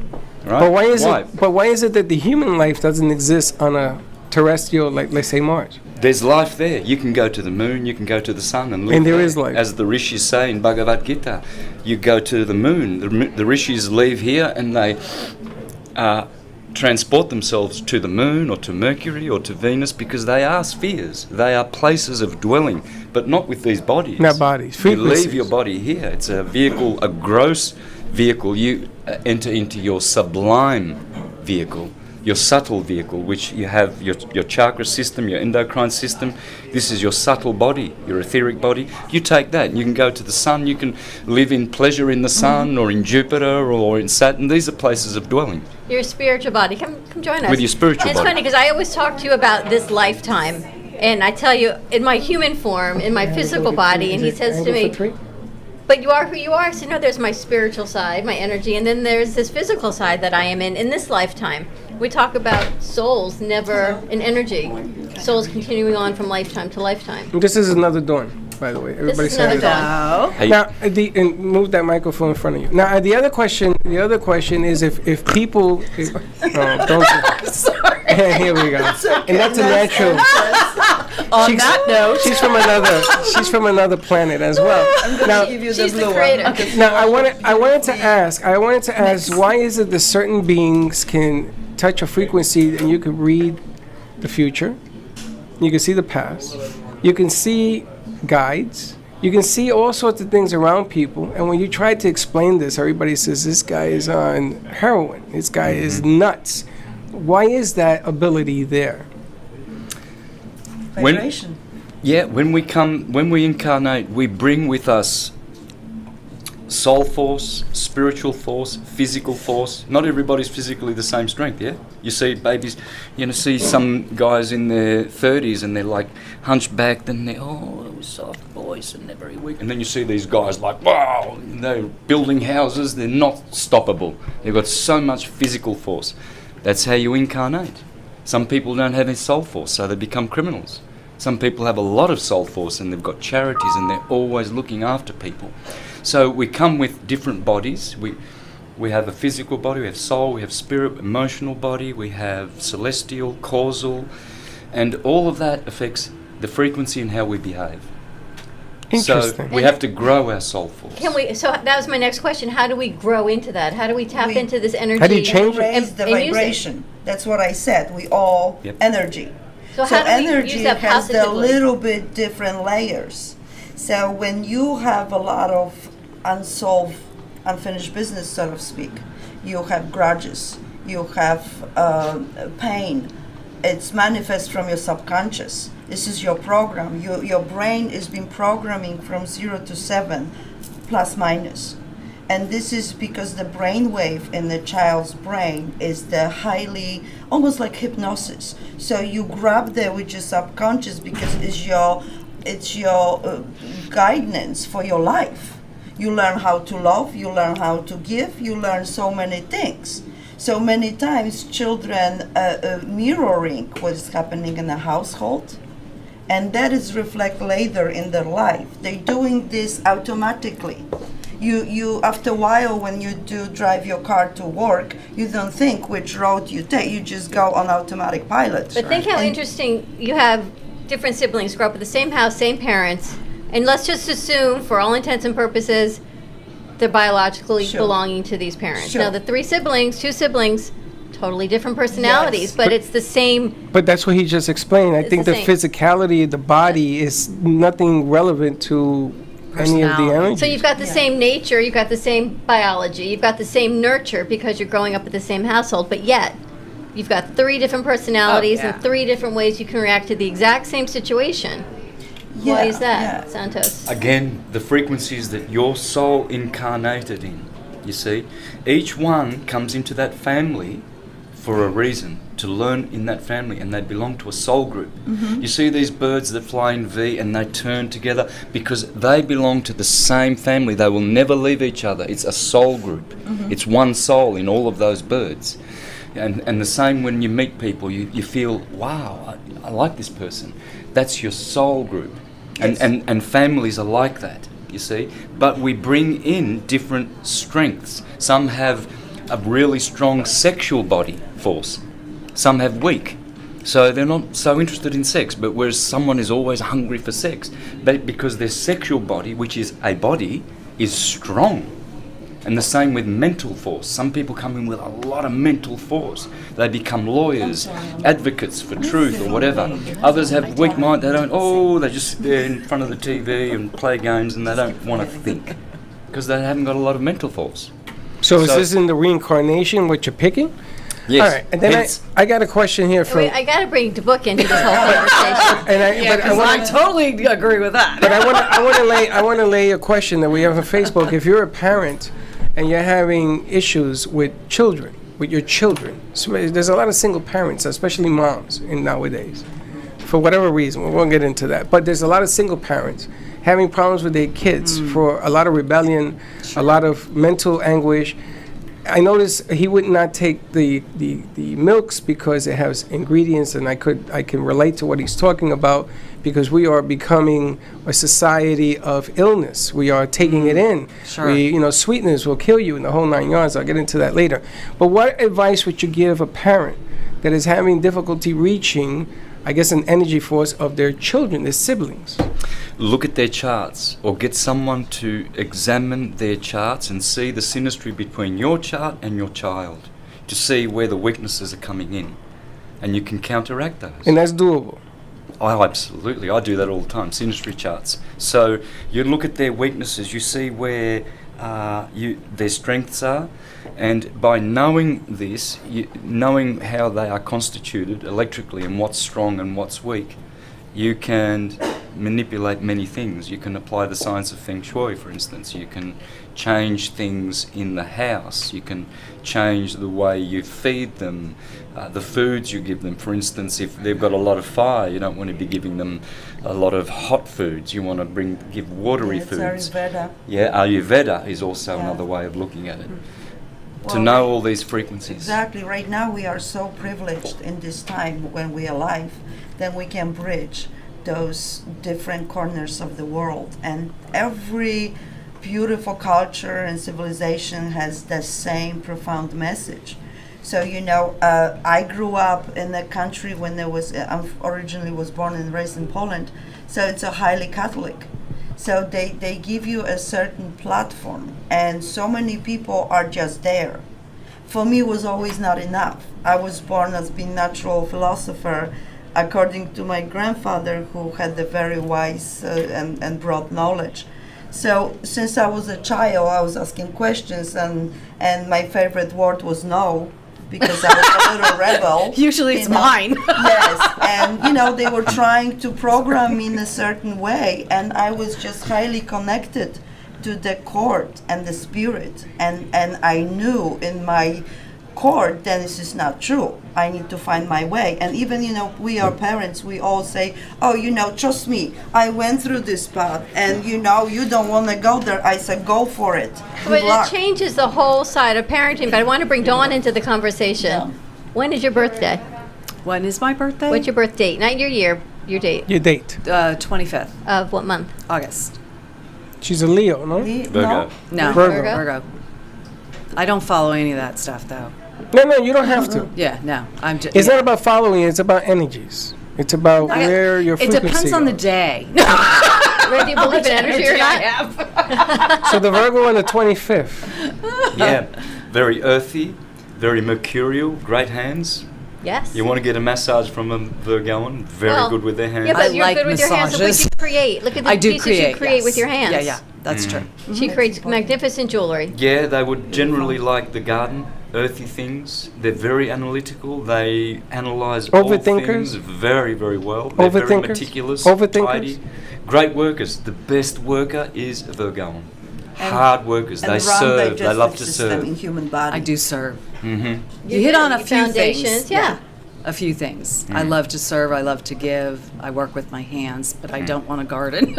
Right? But why is it that the human life doesn't exist on a terrestrial, like let's say Mars? There's life there. You can go to the moon, you can go to the sun and live And there there. is life. As the rishis say in Bhagavad Gita, you go to the moon. The rishis leave here and they transport themselves to the moon or to Mercury or to Venus because they are spheres. They are places of dwelling, but not with these bodies. Not bodies, You frequencies. leave your body here. It's a vehicle, a gross vehicle. You enter into your sublime vehicle, your subtle vehicle, which you have your chakra system, your endocrine system. This is your subtle body, your etheric body. You take that and you can go to the sun. You can live in pleasure in the sun or in Jupiter or in Saturn. These are places of dwelling. Your spiritual body. Come join us. With your spiritual And it's body. funny because I always talk to you about this lifetime. And I tell you, in my human form, in my physical body, and he says to me, but you are who you are. I said, no, there's my spiritual side, my energy, and then there's this physical side that I am in this lifetime. We talk about souls never in energy. Souls continuing on from lifetime to lifetime. This is another dawn, by the way. Everybody This is another dawn. Hey. Now, and move that microphone in front of you. Now, the other question is if people, don't. Sorry. Here we go. And that's a natural. On that note, She's from another planet as well. Now, She's the creator. now I wanted to ask, why is it that certain beings can touch a frequency and you can read the future, you can see the past, you can see guides, you can see all sorts of things around people, and when you try to explain this, everybody says this guy is on heroin, this guy is nuts. Why is that ability there? Vibration. When we incarnate, we bring with us soul force, spiritual force, physical force. Not everybody's physically the same strength, yeah? You see babies, see some guys in their 30s and they're like hunchbacked and they're, soft voice and they're very weak. And then you see these guys like, wow, they're building houses, they're not stoppable. They've got so much physical force. That's how you incarnate. Some people don't have any soul force, so they become criminals. Some people have a lot of soul force and they've got charities and they're always looking after people. So we come with different bodies. We have a physical body, we have soul, we have spirit, emotional body, we have celestial, causal, and all of that affects the frequency and how we behave. Interesting. So we have to grow our soul force. So that was my next question. How do we grow into that? How do we tap into this energy? How do you change it? Raise the and use it? vibration. That's what I said. We all energy. So how do we energy use that has the positively? little bit different layers. So when you have a lot of unsolved, unfinished business, so to speak, you have grudges, you have pain. It's manifest from your subconscious. This is your program. Your brain has been programming from 0 to 7, plus minus. And this is because the brain wave in the child's brain is the highly, almost like hypnosis. So you grab there with your subconscious because it's your guidance for your life. You learn how to love, you learn how to give, you learn so many things. So many times children mirroring what is happening in the household, and that is reflect later in their life. They're doing this automatically. You after a while, when you do drive your car to work, you don't think which road you take. You just go on automatic pilot. But think how interesting you have different siblings grow up in the same house, same parents, and let's just assume, for all intents and purposes, they're biologically belonging to these parents. Now, the two siblings, totally different personalities, but it's the same. But that's what he just explained. I think the physicality of the body is nothing relevant to any of the energy. So you've got the same nature, you've got the same biology, you've got the same nurture because you're growing up in the same household, but yet you've got 3 different personalities and 3 different ways you can react to the exact same situation. Why is that, Santos? Again, the frequencies that your soul incarnated in, you see. Each one comes into that family for a reason, to learn in that family, and they belong to a soul group. You see these birds that fly in V and they turn together because they belong to the same family. They will never leave each other. It's a soul group. It's one soul in all of those birds. And the same when you meet people, you feel, wow, I like this person. That's your soul group. And families are like that, you see. But we bring in different strengths. Some have a really strong sexual body force. Some have weak. So they're not so interested in sex, but whereas someone is always hungry for sex, but because their sexual body, which is a body, is strong. And the same with mental force. Some people come in with a lot of mental force. They become lawyers, advocates for truth or whatever. Others have weak mind. They don't, they just sit there in front of the TV and play games and they don't want to think because they haven't got a lot of mental force. So is this in the reincarnation what you're picking? Yes. All right, and then I got a question here from... Wait, I got to bring the book into this whole conversation. I totally agree with that. But I want to lay a question that we have on Facebook. If you're a parent and you're having issues with children, with your children, so there's a lot of single parents, especially moms nowadays, for whatever reason. We won't get into that. But there's a lot of single parents having problems with their kids for a lot of rebellion, a lot of mental anguish. I noticed he would not take the milks because it has ingredients, and I can relate to what he's talking about because we are becoming a society of illness. We are taking it in. Sure. Sweetness will kill you in the whole 9 yards. I'll get into that later. But what advice would you give a parent that is having difficulty reaching, I guess, an energy force of their children, their siblings? Look at their charts or get someone to examine their charts and see the synastry between your chart and your child to see where the weaknesses are coming in, and you can counteract those. And that's doable. Oh, absolutely. I do that all the time, synastry charts. So you look at their weaknesses, you see where their strengths are, and by knowing this, knowing how they are constituted electrically and what's strong and what's weak, you can manipulate many things. You can apply the science of Feng Shui, for instance. You can change things in the house. You can change the way you feed them, the foods you give them. For instance, if they've got a lot of fire, you don't want to be giving them a lot of hot foods. You want to give watery foods. Ayurveda. Yeah, Ayurveda is also another way of looking at it. Well, To know all these frequencies. Exactly. Right now we are so privileged in this time when we are alive that we can bridge those different corners of the world. And every beautiful culture and civilization has the same profound message. So, I grew up in a country when there was, originally was born and raised in Poland, so it's a highly Catholic. So they give you a certain platform, and so many people are just there. For me, it was always not enough. I was born as being natural philosopher, according to my grandfather, who had the very wise and broad knowledge. So since I was a child, I was asking questions, and my favorite word was no, because I was a little rebel. Usually it's mine. Yes, and they were trying to program me in a certain way, and I was just highly connected to the court and the spirit, and I knew in my court that this is not true. I need to find my way. And even we are parents, we all say, trust me, I went through this path, and you don't want to go there. I said, go for it. But it changes the whole side of parenting. But I want to bring Dawn into the conversation. Yeah. When is your birthday? When is my birthday? What's your birth date? Not your year, your date. Your date. 25th. Of what month? August. She's a Leo, no? Virgo. No. Virgo. I don't follow any of that stuff, though. No, you don't have to. Yeah, no. It's not about following, it's about energies. It's about where your frequency It depends on the day. Whether you believe in energy or not. So the Virgo on the 25th. Yeah, very earthy, very mercurial, great hands. Yes. You want to get a massage from a Virgoan, very good with their hands. Yeah, but I you're like good with your hands. Look what massages. you create. Look at the pieces you create with your hands. Yeah, that's true. She creates magnificent jewelry. Yeah, they would generally like the garden, earthy things. They're very analytical. They analyse all things very, very well. They're very meticulous, tidy. Great workers. The best worker is a Virgoan. Hard workers. They serve. They love to serve. In human body. I do serve. Mm-hmm. You hit on a few things. Yeah. a few things. I love to serve. I love to give. I work with my hands, but I don't want to garden.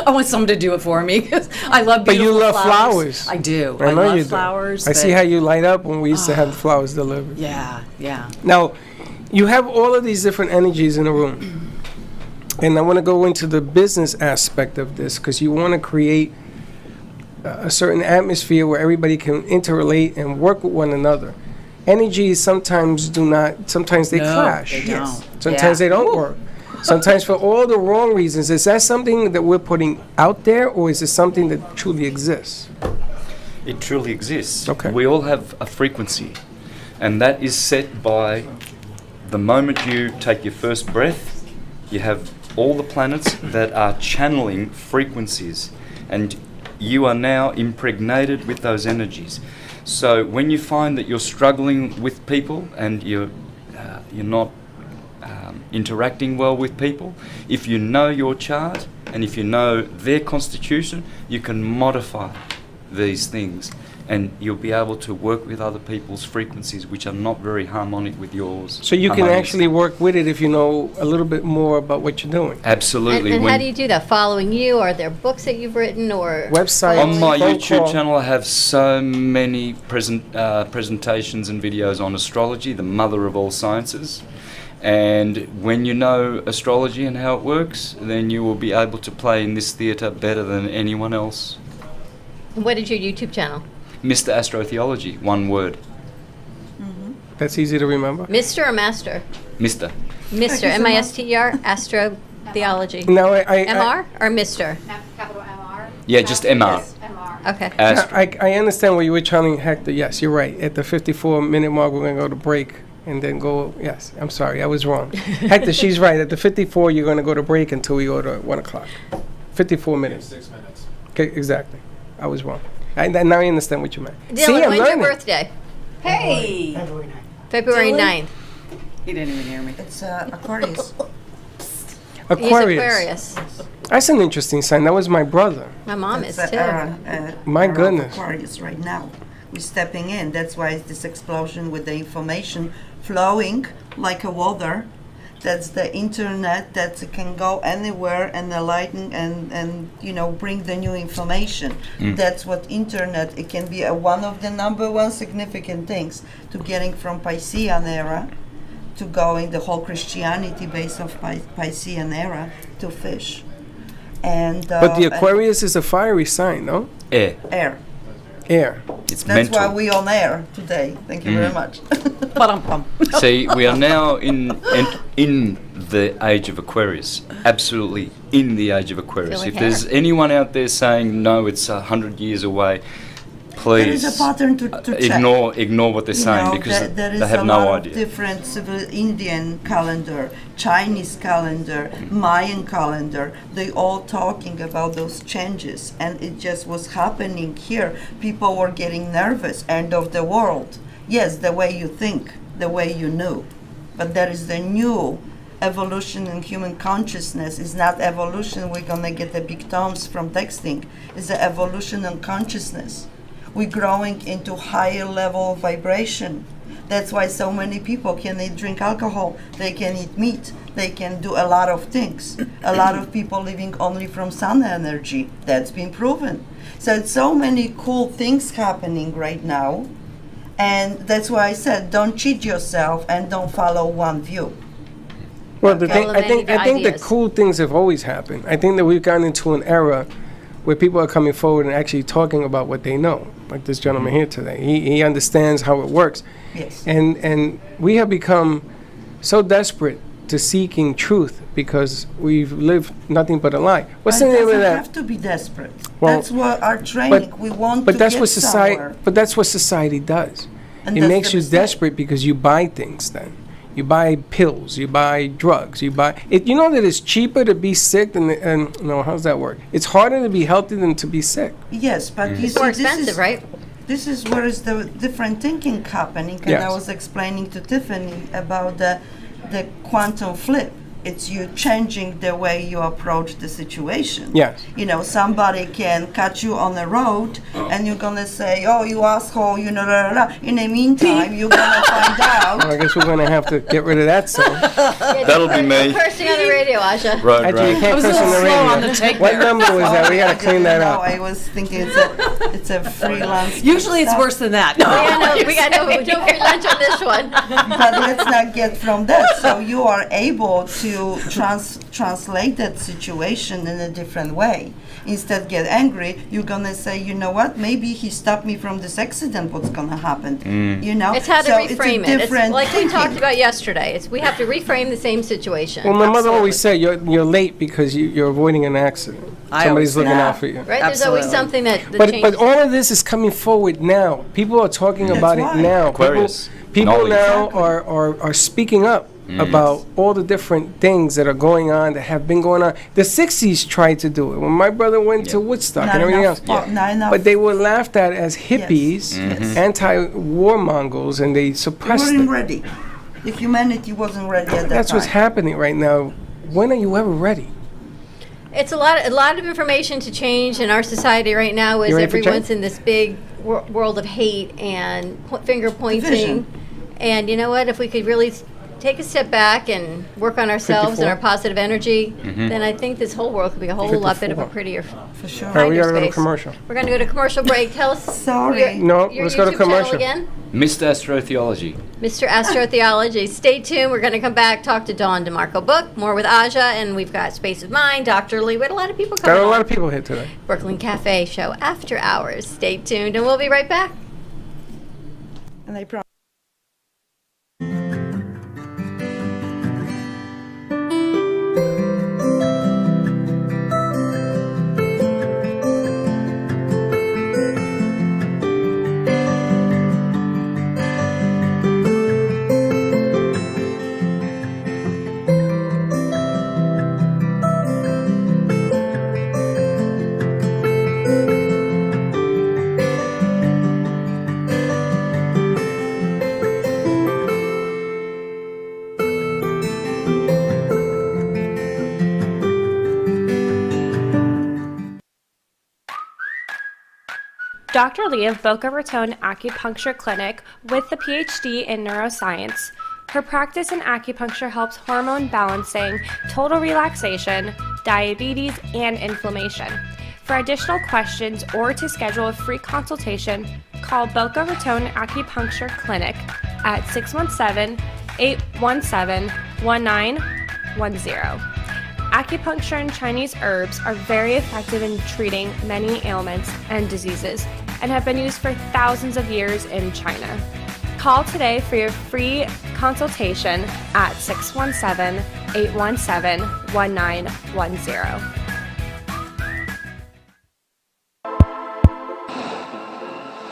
I want someone to do it for me 'cause I love But beautiful you love flowers. I do. I know love you do. flowers. I see but- how you light up when we used to have flowers delivered. Yeah, yeah. Now, you have all of these different energies in a room. And I want to go into the business aspect of this because you want to create a certain atmosphere where everybody can interrelate and work with one another. Energies sometimes sometimes they No, clash. they don't. Sometimes they don't work. Sometimes for all the wrong reasons. Is that something that we're putting out there, or is it something that truly exists? It truly exists. Okay. We all have a frequency, and that is set by the moment you take your first breath. You have all the planets that are channeling frequencies, and you are now impregnated with those energies. So when you find that you're struggling with people and you're not interacting well with people, if you know your chart and if you know their constitution, you can modify these things and you'll be able to work with other people's frequencies which are not very harmonic with yours. So you can harmonious. actually work with it if you know a little bit more about what you're doing. Absolutely. And how When- do you do that? Following you? Are there books that you've written or Website. On my phone YouTube call. channel, I have so many presentations and videos on astrology, the mother of all sciences. And when you know astrology and how it works, then you will be able to play in this theatre better than anyone else. What is your YouTube channel? Mr. Astrotheology, one word. That's easy to remember. Mr. or Master? Mr. Mr. M-I-S-T-E-R, Astro Theology. Now, MR or Mr.? Yeah, just MR. Okay. I understand what you were trying, Hector. Yes, you're right. At the 54-minute mark, we're going to go to break and then go. Yes, I'm sorry. I was wrong. Hector, she's right. At the 54, you're going to go to break until we go to 1 o'clock. 54 minutes. 6 minutes. Okay, exactly. I was wrong. Now I understand what you meant. Dylan, I'm when's learning. your birthday? Hey! February Dylan? 9th. He didn't even hear me. It's Aquarius. Aquarius. He's Aquarius. That's an interesting sign. That was my brother. My mom It's is too. My era of goodness. Aquarius right now. We're stepping in. That's why it's this explosion with the information flowing like a water. That's the internet that can go anywhere and enlighten and bring the new information. That's what internet. It can be one of the number one significant things to getting from Piscean era to going the whole Christianity base of Piscean era to fish. And But the Aquarius is a fiery sign, no? Air. air. Air. It's That's mental. why we on air today. Thank you very much. Ba-dum-bum. See, we are now in the age of Aquarius. Absolutely in the age of Aquarius. Feel If like there's anyone out there saying, no, it's 100 years away, There is please a pattern to check. ignore what they're saying because there is they have a no lot idea. of different Indian calendar, Chinese calendar, Mayan calendar. They all talking about those changes, and it just was happening here. People were getting nervous. End of the world. Yes, the way you think, the way you knew, but there is the new evolution in human consciousness. Is not evolution. We're gonna get the big terms from texting. It's the evolution in consciousness. We're growing into higher level of vibration. That's why so many people can drink alcohol, they can eat meat, they can do a lot of things. A lot of people living only from sun energy. That's been proven. So it's so many cool things happening right now. And that's why I said don't cheat yourself and don't follow one view. Well, the thing, Follow many I think the ideas. cool things have always happened. I think that we've gotten into an era where people are coming forward and actually talking about what they know, like this gentleman here today. He understands how it works. Yes. And we have become so desperate to seeking truth because we've lived nothing but a lie. What's the But it name of doesn't that? have to be desperate. Well, That's what our training. We want But to that's get what society. somewhere. But that's what society does. And It that's makes the you mistake. desperate because you buy things. Then you buy pills, you buy drugs, you buy. You know that it's cheaper to be sick than no. How's that work? It's harder to be healthy than to be sick. Yes, but you It's see, more this expensive, is, right? This is where is the different thinking happening, and I Yes. was explaining to Tiffany about the quantum flip. It's you changing the way you approach the situation. Yes. You know, somebody can catch you on the road and you're gonna say, oh, you asshole, you know, blah, blah, blah. In the meantime, you're gonna find out. Well, I guess we're going to have to get rid of that song. That'll be me. Cursing on the radio, Aja. Right, Actually, you right. can't was curse a on the little slow radio. on the take What there. number was that? We got to clean that No, up. I was thinking it's a freelance. Usually it's stuff. worse than that. We got no free lunch on this one. But let's not get from that. So you are able to translate that situation in a different way. Instead get angry, you're gonna say, you know what, maybe he stopped me from this accident, what's gonna happen? You know? It's how to So reframe it's a it. It's different like we thinking. talked about yesterday. We have to reframe the same situation. Well, my mother always Absolutely. said you're late because you're avoiding an accident. I Somebody's always looking say out that. for you. Right? There's always Absolutely. something that But changes. all of this is coming forward now. People are talking about right. it now. Aquarius. People Knowledge. now are speaking up about all the different things that are going on, that have been going on. The 60s tried to do it. When my brother went to Woodstock Not and everything enough, else. not enough. But they were laughed at as hippies, anti-war Mongols, and they We suppressed weren't it. ready. The humanity wasn't ready at that That's time. what's happening right now. When are you ever ready? It's a lot of information to change in our society right now. Is You ready for everyone's change? in this big world of hate and finger pointing. Division. And you know what? If we could really take a step back and work on ourselves 54. and our positive energy, then I think this whole world could be a whole lot bit of a 54. prettier. For sure. All right, we gotta go to Hyperspace. commercial. We're going to go to commercial break. Tell us. Sorry. No, your let's go to YouTube channel commercial. again. Mr. Astrotheology. Mr. Astrotheology. Stay tuned. We're going to come back, talk to Dawn DeMarco Book, more with Aja, and we've got Space of Mind, Dr. Lee. We had a lot of people coming Got a on. lot of people here today. Brooklyn Cafe show after hours. Stay tuned, and we'll be right back. And I promise. Dr. Lee of Boca Raton Acupuncture Clinic with the PhD in neuroscience. Her practice in acupuncture helps hormone balancing, total relaxation, diabetes, and inflammation. For additional questions or to schedule a free consultation, call Boca Raton Acupuncture Clinic at 617-817-1910. Acupuncture and Chinese herbs are very effective in treating many ailments and diseases and have been used for thousands of years in China. Call today for your free consultation at 617-817-1910.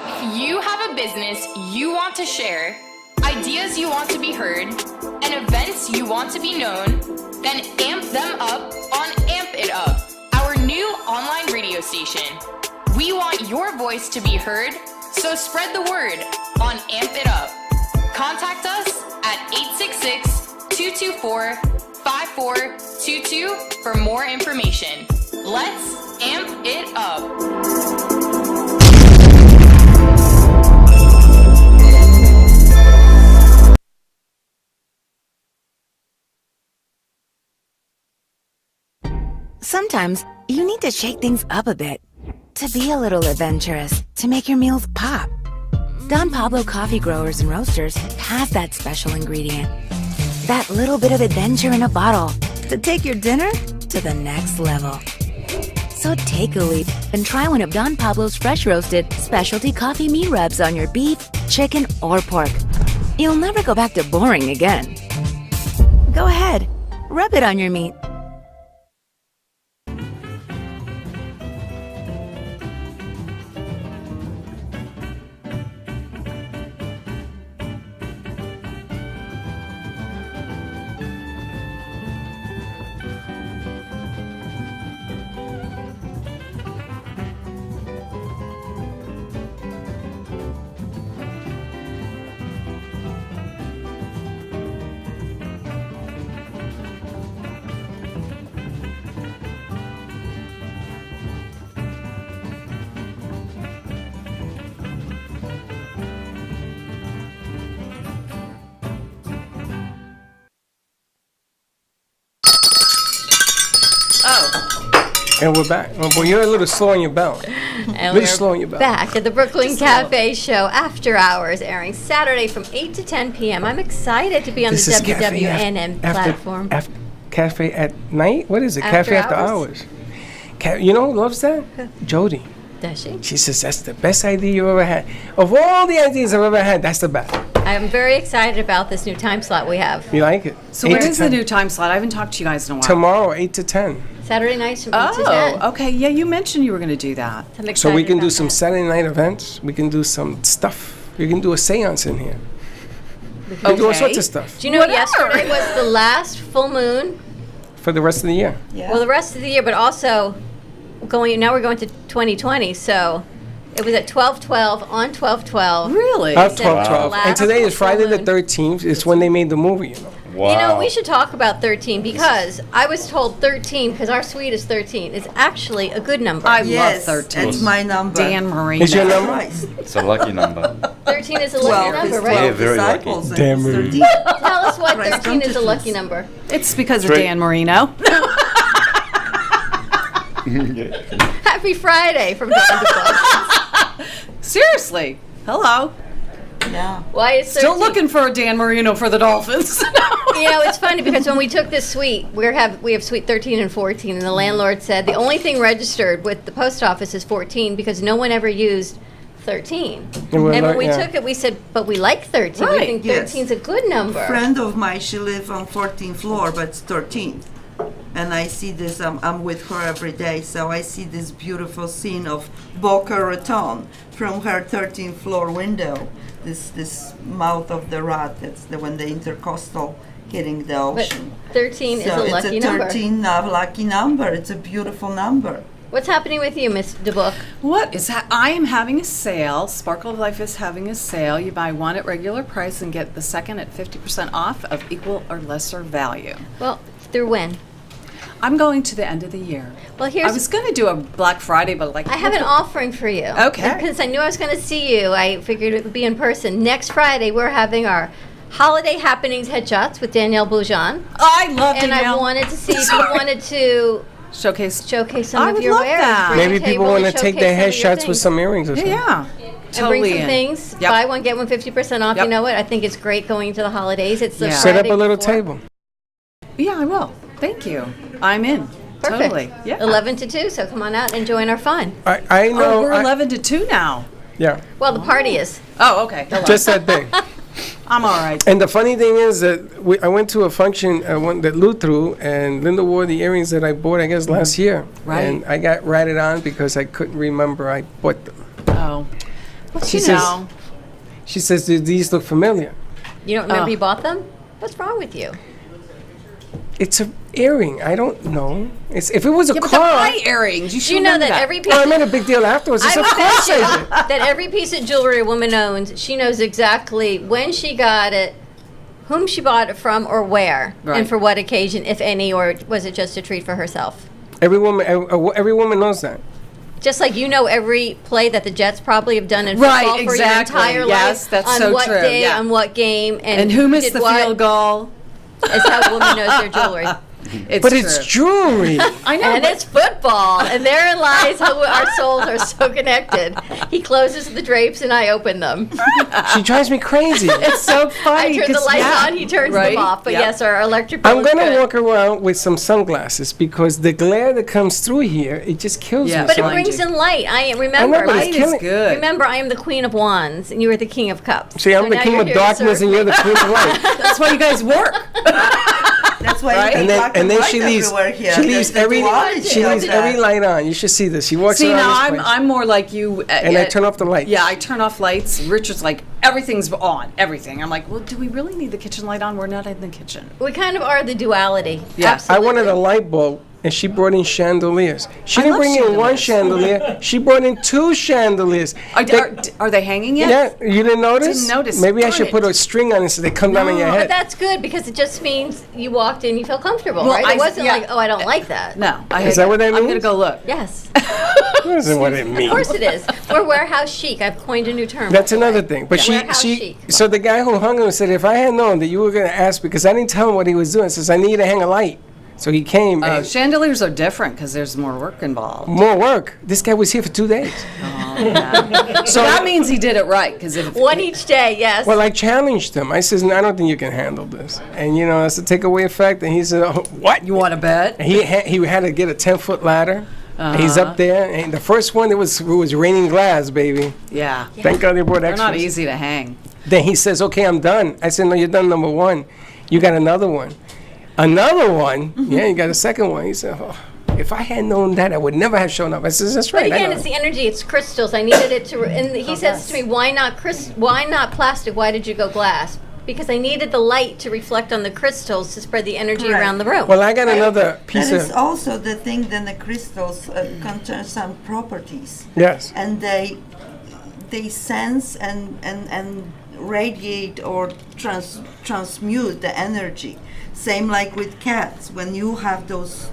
If you have a business you want to share, ideas you want to be heard, and events you want to be known, then amp them up on Amp It Up, our new online radio station. We want your voice to be heard, so spread the word on Amp It Up. Contact us at 866-224-5422 for more information. Let's amp it up. Sometimes you need to shake things up a bit, to be a little adventurous, to make your meals pop. Don Pablo Coffee Growers and Roasters has that special ingredient. That little bit of adventure in a bottle to take your dinner to the next level. So take a leap and try one of Don Pablo's fresh roasted specialty coffee meat rubs on your beef, chicken, or pork. You'll never go back to boring again. Go ahead, rub it on your meat. And we're back. Oh, boy, you're a little slow on your bell. And Little slow on your we're bell. back at the Brooklyn Cafe Show After Hours, airing Saturday from 8 to 10 p.m. I'm excited to be on This the is Cafe WWNN platform. Cafe at night? What is it? After Cafe after hours? hours. You know who loves that? Jody. Does she? She says that's the best idea you ever had. Of all the ideas I've ever had, that's the best. I'm very excited about this new time slot we have. You like it? So 8 where to is the 10. new time slot? I haven't talked to you guys in a while. Tomorrow, 8 to 10. Saturday nights from 8 to 10. Oh, okay. Yeah, you mentioned you were going to do that. I'm So excited we can do about some that. Saturday night events. We can do some stuff. We can do a seance in here. We can do all sorts of stuff Do you know yesterday was the last full moon? for the rest of the year. Well, the rest of the year, but also now we're going to 2020, so it was at 12/12 on 12/12. Really? Of 12/12. And today is full Friday the moon. 13th. It's when they made the movie, you know. You know, we should talk about 13 because I was told 13 because our suite is 13. It's actually a good number. I Yes, love 13. it's my number. Dan Marino. Is your number? Christ. It's a lucky number. 13 is a 12 lucky is number, 12 right? Yeah, very lucky. disciples. and Damn it's right. 13. Tell us why Christ 13 is a lucky consciousness. number. It's because of Three. Dan Marino. Happy Friday from Dawn to Dawn. Seriously. Hello. Yeah. Why is 13? Still looking for a Dan Marino for the Dolphins. You know, it's funny because when we took this suite, we have suite 13 and 14, and the landlord said the only thing registered with the post office is 14 because no one ever used 13. And we're And when like, we yeah. took it, we said, but we like 13. We Right, think yes. 13 is a good number. A friend of mine, she lives on 14th floor, but it's 13th. And I see this, I'm with her every day, so I see this beautiful scene of Boca Raton from her 13th floor window. This mouth of the rat, that's when the intercoastal hitting the But ocean. 13 is So a lucky number. it's a 13 lucky number. It's a beautiful number. What's happening with you, Miss DeBook? What is that? I am having a sale. Sparkle of Life is having a sale. You buy one at regular price and get the second at 50% off of equal or lesser value. Well, through when? I'm going to the end of the year. Well, here's I was going to do a Black Friday, but like I have an offering for you. Okay. Because I knew I was going to see you, I figured it would be in person. Next Friday, we're having our Holiday Happenings headshots with Danielle Boujon. I love And I Danielle. wanted to see if you wanted to showcase some I of would your love wares. that. Bring a Maybe people table want to and take showcase their some of your headshots with things. some earrings or something. Yeah. And bring some Totally in. things. Yep. Buy one, get one 50% off. Yep. You know what? I think it's great going into the holidays. It's the Yeah. Set up Friday a little before. table. Yeah, I will. Thank you. I'm in. Perfect. Totally. Yeah. 11 to 2, so come on out and join our fun. I know. Oh, we're 11 to 2 now. Yeah, Well, the party is. Oh, okay. Hello. just that day. I'm all right. And the funny thing is that I went to a function one that Lou threw, and Linda wore the earrings that I bought, I guess, last year. Right. And I got ratted on because I couldn't remember I bought them. Oh. She You says, know. she says, "Do these look familiar?" You don't remember Oh. you bought them? What's wrong with you? It's an earring. I don't know. If it was a Yeah, but they're car. my earrings. You Do should you know remember that every piece Well, I made a big deal afterwards. I I said, would "Of course bet you I did." that every piece of jewelry a woman owns, she knows exactly when she got it, whom she bought it from, or where, Right. and for what occasion, if any, or was it just a treat for herself? Every woman knows that. Just like you know every play that the Jets probably have done in Right, football for exactly. your entire Yes, life, that's on so what true, day, yeah. on what game, And who missed did the what, field goal? is how a woman knows their jewelry. But it's jewelry. I know. And but- it's football, and therein lies how our souls are so connected. He closes the drapes, and I open them. She drives me crazy. It's so funny. I turn the 'cause, lights yeah, on, he turns right? them off. But Yep. yes, our electric bill I'm is gonna good. walk around with some sunglasses because the glare that comes through here, it just kills Yeah. me. But it Blind brings you. in light. Remember, I know, but Light it's is killing. good. remember, I am the Queen of Wands, and you are the King of Cups. See, I'm So the now king you're of here to darkness, serve and me. you're the queen of light. That's why you guys work. That's why Right? you And get then, black and then white she leaves. everywhere here. She leaves There's every. the duality She of leaves that. every light on. You should see this. She walks See, around now this place. I'm more like you. And I turn off the lights. Yeah, I turn off lights. Richard's like, everything's on, everything. I'm like, well, do we really need the kitchen light on? We're not in the kitchen. We kind of are the duality. Yeah. Absolutely. I wanted a light bulb, and she brought in chandeliers. She I didn't love bring in one chandeliers. chandelier. She brought in 2 chandeliers. Are they hanging yet? Yeah, you didn't notice? Didn't notice. Maybe I Darn should it. put a string on it so they come down on your But head. that's good because it just means you walked in, you felt comfortable, Well, right? It wasn't yeah. like, oh, I don't like that. No. Is that what that I'm means? gonna go look. Yes, That isn't what it of means. course it is. We're warehouse chic. I've coined a new term. That's by the way. another thing. But Warehouse she chic. so the guy who hung him said, if I had known that you were going to ask, because I didn't tell him what he was doing, says, I need to hang a light. So he came. and Chandeliers are different because there's more work involved. more work. This guy was here for 2 days. So that means he did it right. Because if One each day, yes. Well, I challenged him. I says, "No, I don't think you can handle this." And you know, it's a takeaway effect. And he said, oh, "What? you want to bet, And he had to get a 10-foot ladder. And he's up there. And the first one, it was raining glass, baby. yeah, Thank God they brought they're extras. not easy to hang. Then he says, "Okay, I'm done." I said, "No, you're done number one. You got another one." Another one? Yeah, you got a second one. He said, "Oh, if I had known that, I would never have shown up." I said, "That's But right." I again, know. it's the energy. It's crystals. I needed it to. And he says to me, "Why not Why not plastic? Why did you go glass?" Because I needed the light to reflect on the crystals to spread the energy Correct. around the room. Well, I got another piece That is of... also the thing that the crystals contain some properties. Yes. And they sense and radiate or transmute the energy. Same like with cats. When you have those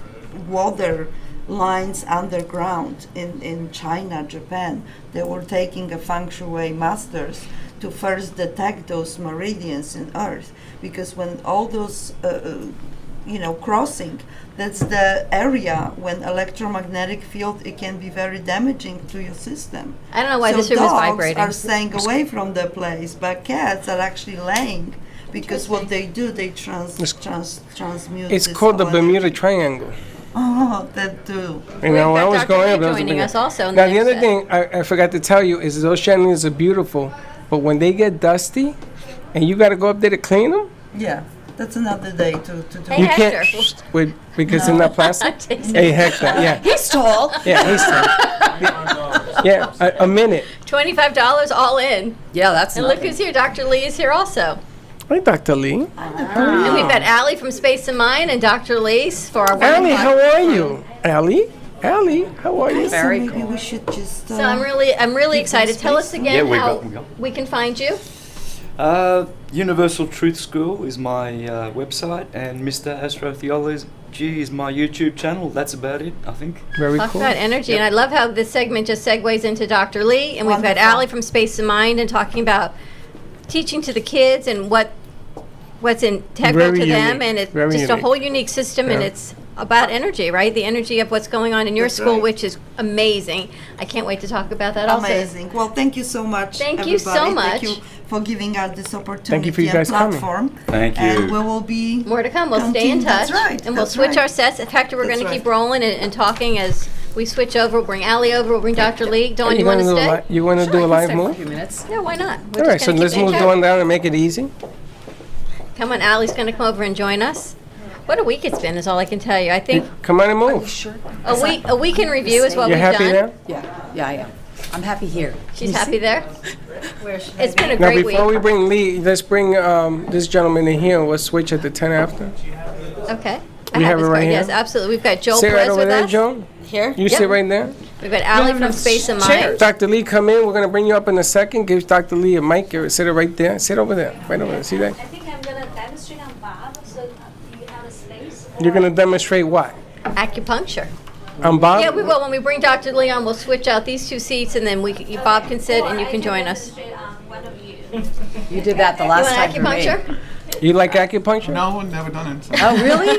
water lines underground in China, Japan, they were taking a feng shui masters to first detect those meridians in Earth, because when all those crossing, that's the area when electromagnetic field, it can be very damaging to your system. I don't know why So this room is dogs vibrating. are staying away from the place, but cats are actually laying, because what they do, they transmute. It's this called the whole Bermuda energy. Triangle. Oh, that too. You know, We've I got was Dr. going Lee up. joining us also in Now, the the next other set. thing I forgot to tell you is those chandeliers are beautiful, but when they get dusty, and you got to go up there to clean them, Yeah, that's another day to do. Hey, you Hector. can't because they're not plastic. Hey, Hector, yeah, He's tall. yeah, he's tough. Yeah, a minute. $25 all in. Yeah, that's And look who's here. Dr. Lee is here also. Hey, Dr. Lee. And we've got Allie from Space and Mind and Dr. Lee for our 1 Allie, o'clock. how are you? Allie, how are you? So maybe we should just. So I'm really excited. Tell us again Yeah, we how got. we can find you. Universal Truth School is my website, and Mr. Astrotheology is my YouTube channel. That's about it, I think. Very Talk about energy, and I love how this segment just segues into Dr. Lee, and we've got Wonderful. Allie from Space and Mind and talking about teaching to the kids and what's integral Very to them, unique. and it's Very just a unique. whole unique system, and Yeah. it's about energy, right? The energy of what's going on in your That's school, right. which is amazing. I can't wait to talk about that also. Amazing. Well, thank you so much. Thank you so everybody. much. Thank you for giving us this opportunity Thank you for you guys and coming. platform. Thank you. And we will be More to come. We'll stay in touch. That's right. And we'll that's switch right. our sets. In fact, we're going to That's keep right. rolling and talking as we switch over. We'll bring Allie over. We'll bring Dr. Lee. Dawn, you want to stay? You want to do a live Stay for a move? few minutes. Yeah, why not? We're All right, just so gonna let's keep move in Dawn chat. down and make it easy. Come on, Allie's going to come over and join us. What a week it's been is all I can tell you. I think Come on and move. Sure. a week in review is what You're we've happy done. now? Yeah, I am. I'm happy here. She's happy there. It's been a Now, great before week. we bring Lee, let's bring this gentleman in here. We'll switch at the 10 after. Okay. I You have his it right card. here? Yes, absolutely. We've got Joel Sit right Perez over with there, us. Joe. Here. You Yep. sit right there. We've got Allie from Space and Mind. Dr. Lee, come in. We're going to bring you up in a second. Give Dr. Lee a mic. Sit it right there. Sit over there. Right over there. See that? I think I'm going to demonstrate on Bob, so you have a space. You're going to demonstrate what? Acupuncture. I'm Bob? Yeah, we will. When we bring Dr. Lee on, we'll switch out these two seats, and then Bob can sit, and you can join us. You did that the last time You for want me. acupuncture? You like acupuncture? No, never done it. Oh, really?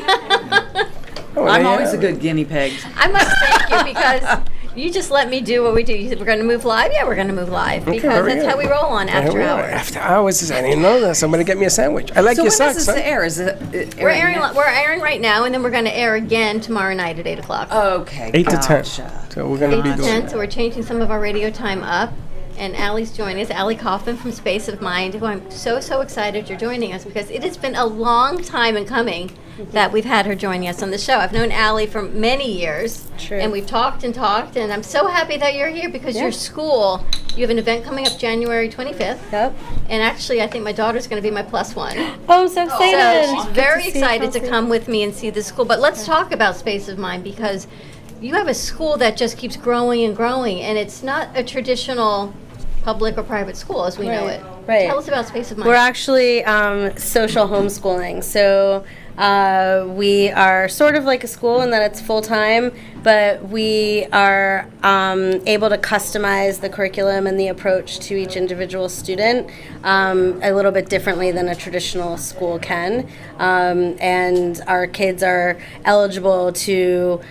Oh, I'm yeah. always a good guinea pig. I must thank you because you just let me do what we do. You said we're going to move live. Yeah, we're going to move live Okay, because very that's good. how we roll on after Yeah, hours. After hours? I didn't know that. Somebody get me a sandwich. I like So your when socks. does this huh? air? Is it We're airing right now, and then we're going to air again tomorrow night at 8 o'clock. Okay. 8 to 10. gotcha. So we're going to 8 be to doing 10, that. so we're changing some of our radio time up. And Allie's joining us, Allie Kaufman from Space of Mind, who I'm so excited you're joining us because it has been a long time in coming that we've had her joining us on the show. I've known Allie for many years, and we've talked, and I'm so happy that you're here because your school, you have an event coming up January 25th. Yep. And actually, I think my daughter's going to be my +1. Oh, I'm so excited. So she's very excited to come with me and see the school. But let's talk about Space of Mind because you have a school that just keeps growing and growing, and it's not a traditional public or private school as we know it. Right. Tell us about Space of Mind. We're actually social homeschooling. So We are sort of like a school in that it's full-time, but we are able to customize the curriculum and the approach to each individual student a little bit differently than a traditional school can. And our kids are eligible to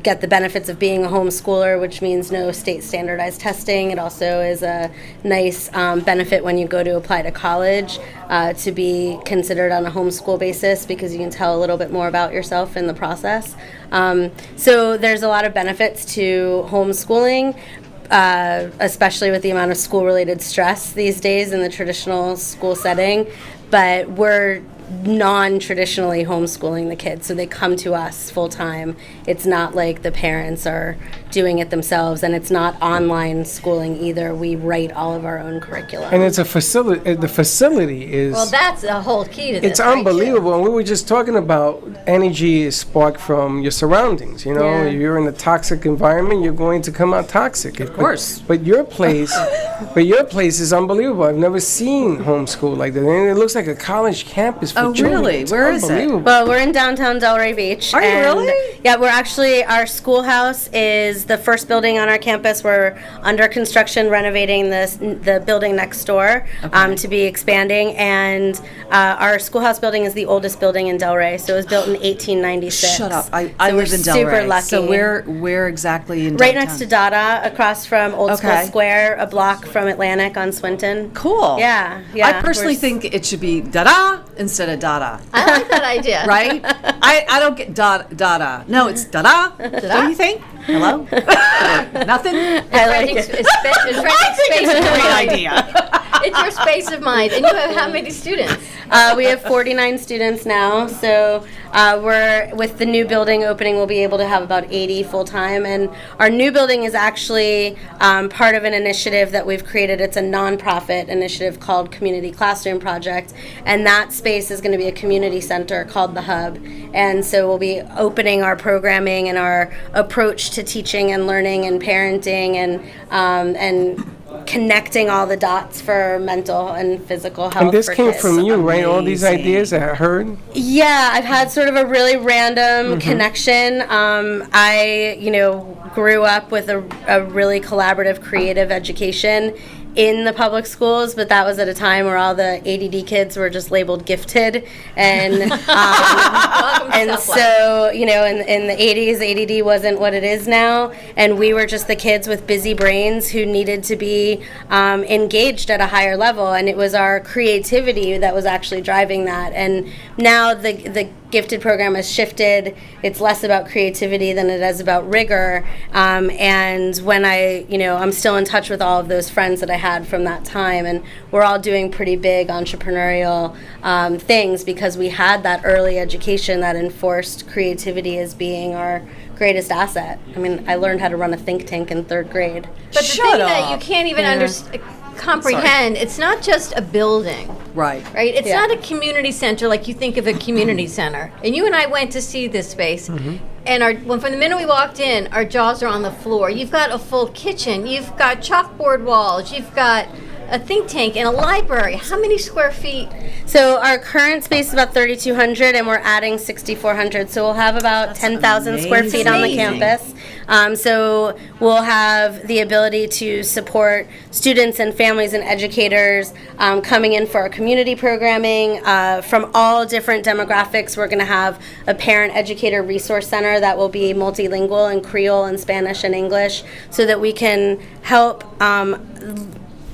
get the benefits of being a homeschooler, which means no state standardized testing. It also is a nice benefit when you go to apply to college to be considered on a homeschool basis, because you can tell a little bit more about yourself in the process. So there's a lot of benefits to homeschooling, especially with the amount of school-related stress these days in the traditional school setting. But we're non-traditionally homeschooling the kids, so they come to us full-time. It's not like the parents are doing it themselves, and it's not online schooling either. We write all of our own curriculum. And it's a facility. The facility is. Well, that's the whole key to this. It's unbelievable. And we were just talking about energy is sparked from your surroundings. You know, Yeah. if you're in a toxic environment, you're going to come out toxic. Of course. But your place, is unbelievable. I've never seen homeschool like that. And it looks like a college campus for children. It's unbelievable. Well, we're in downtown Delray Beach. Are you and really? Yeah, we're actually, our schoolhouse is the first building on our campus. We're under construction renovating the building next door to be expanding. And our schoolhouse building is the oldest building in Delray. So it was built in 1896. Shut up. I So live we're in Delray. super lucky. So where exactly in Right downtown? next to Dada, across from Old School Okay. Square, a block from Atlantic on Swinton. Cool. Yeah. I personally think it should be da-da instead of dada. I like that idea. Right? I don't get dada. No, it's da-da. Don't you think? Hello? Nothing? I like it. It's a great idea. It's your space of mind. And you have how many students? We have 49 students now, so we're with the new building opening, we'll be able to have about 80 full-time. And our new building is actually part of an initiative that we've created. It's a nonprofit initiative called Community Classroom Project, and that space is going to be a community center called The Hub. And so we'll be opening our programming and our approach to teaching and learning and parenting and connecting all the dots for mental and physical health. And this for came kids. from you, right? All these ideas that I heard. Yeah, I've had sort of a really random connection. I, grew up with a really collaborative, creative education in the public schools, but that was at a time where all the ADD kids were just labeled gifted, and so in the 80s, ADD wasn't what it is now, and we were just the kids with busy brains who needed to be engaged at a higher level, and it was our creativity that was actually driving that. And now the gifted program has shifted. It's less about creativity than it is about rigor. And when I'm still in touch with all of those friends that I had from that time, and we're all doing pretty big entrepreneurial things because we had that early education that enforced creativity as being our greatest asset. I mean, I learned how to run a think tank in 3rd grade. But the thing that you can't even comprehend, it's not just a building. Right. Right? It's not a community center like you think of a community center. And you and I went to see this space, and from the minute we walked in, our jaws are on the floor. You've got a full kitchen. You've got chalkboard walls. You've got a think tank and a library. How many square feet? So our current space is about 3,200, and we're adding 6,400. So we'll have about 10,000 square feet on the campus. So we'll have the ability to support students and families and educators coming in for our community programming from all different demographics. We're going to have a parent educator resource center that will be multilingual in Creole and Spanish and English, so that we can help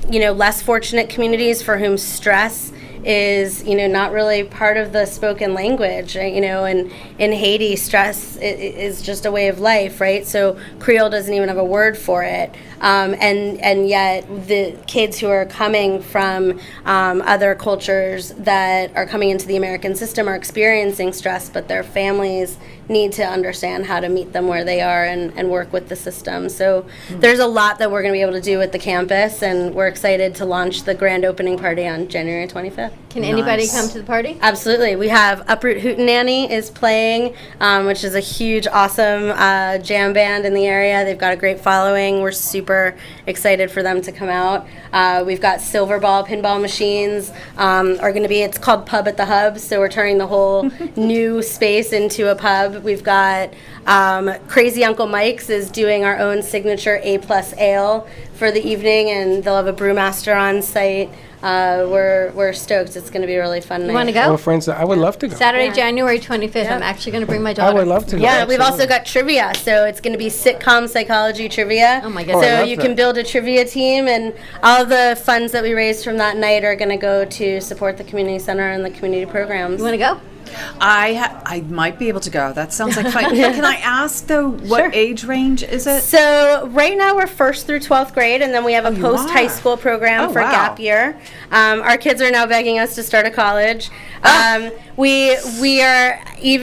less fortunate communities for whom stress is, not really part of the spoken language. And in Haiti, stress is just a way of life, right? So Creole doesn't even have a word for it. And yet the kids who are coming from other cultures that are coming into the American system are experiencing stress, but their families need to understand how to meet them where they are and work with the system. So there's a lot that we're going to be able to do with the campus, and we're excited to launch the grand opening party on January 25th. Can anybody come to the party? Absolutely. We have Uproot Hootenanny is playing, which is a huge, awesome jam band in the area. They've got a great following. We're super excited for them to come out. We've got Silver Ball pinball machines are going to be, it's called Pub at the Hub, so we're turning the whole new space into a pub. We've got Crazy Uncle Mike's is doing our own signature A+ ale for the evening, and they'll have a brewmaster on site. We're stoked. It's going to be a really fun night. You want to go? Well, friends, I would love to go. Saturday, January 25th. I'm actually going to bring my daughter. I would love to go. Yeah, we've also absolutely. got trivia, so it's going to be sitcom psychology trivia. Oh my Oh, I So love you that. can build a trivia team, and all the funds that we raise from that night are going to go to support the community center and the community programs. You want to go? I might be able to go. That sounds like fun. Can I ask though, what age range is it? So right now we're 1st through 12th grade, and then we have a you post-high are? school program Oh, for wow. gap year. Our kids are now begging us to start a college. We are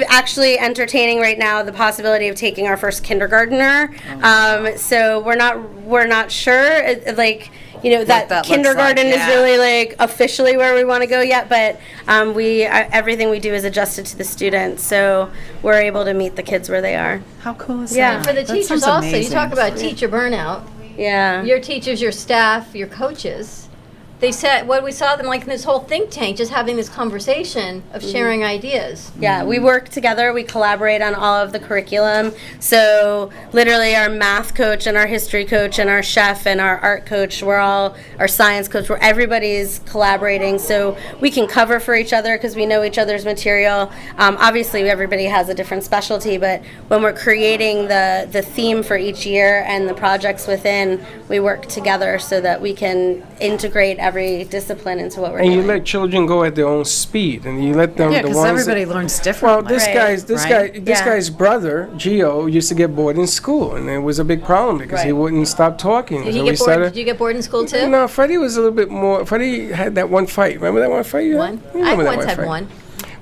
actually entertaining right now the possibility of taking our first kindergartner. So we're not sure. That that looks kindergarten like, is really like officially where we want to go yet, but everything we do is adjusted to the students, so we're able to meet the kids where they are. How cool is Yeah. that? For the That teachers sounds also, you amazing. talk about teacher burnout. Yeah. Your teachers, your staff, your coaches. They said, we saw them like in this whole think tank, just having this conversation of sharing ideas. Yeah, we work together. We collaborate on all of the curriculum. So literally our math coach and our history coach and our chef and our art coach, our science coach, where everybody's collaborating so we can cover for each other because we know each other's material. Obviously, everybody has a different specialty, but when we're creating the theme for each year and the projects within, we work together so that we can integrate every discipline into what we're And doing. you let children go at their own speed, and you let them. Yeah, the because ones everybody that, learns Well, differently. this guy's brother Gio used to get bored in school, and it was a big problem because he wouldn't stop talking. Did So you we get bored? started- Did you get bored in school too? No, Freddie was a little bit more. Freddie had that one fight. Remember that one fight you had? One. You I remember that once had fight? one.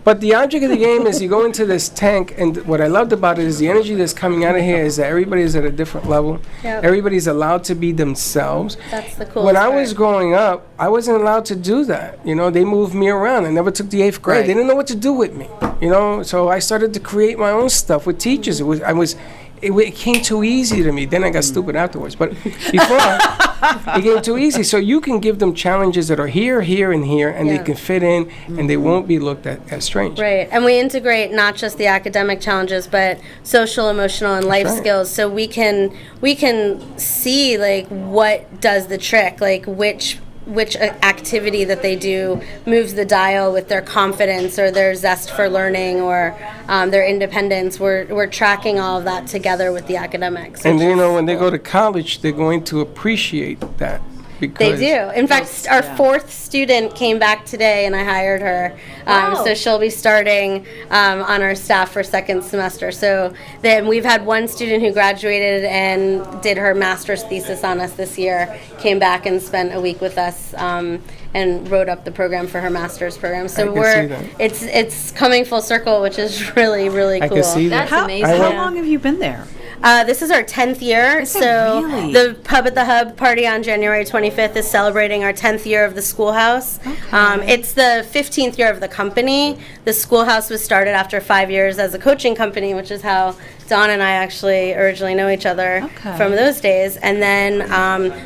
But the object of the game is you go into this tank, and what I loved about it is the energy that's coming out of here is that everybody's at a different level. Yep. Everybody's allowed to be themselves. That's the coolest When I part. was growing up, I wasn't allowed to do that. They moved me around. I never took the 8th grade. Right. They didn't know what to do with me. So I started to create my own stuff with teachers. It came too easy to me. Then I got stupid afterwards. But before, it came too easy. So you can give them challenges that are here, here, and here, and they Yeah. can fit in, and they won't be looked at as strange. Right, and we integrate not just the academic challenges, but social, emotional, and life right. skills. So we can see like what does the trick, like which activity that they do moves the dial with their confidence or their zest for learning or their independence. We're tracking all of that together with the academics. And which is when they cool. go to college, they're going to appreciate that. They Because do. In fact, our 4th student came back today, and I hired her. Wow. So she'll be starting on our staff for 2nd semester. So then we've had one student who graduated and did her master's thesis on us this year, came back and spent a week with us and wrote up the program for her master's program. So I can see that. it's coming full circle, which is really, really I cool. can see that. That's amazing. How long have you been there? This is our 10th year. Is it So really? the Pub at the Hub party on January 25th is celebrating our 10th year of the schoolhouse. It's the 15th year of the company. The schoolhouse was started after 5 years as a coaching company, which is how Dawn and I actually originally know each other from those days. And then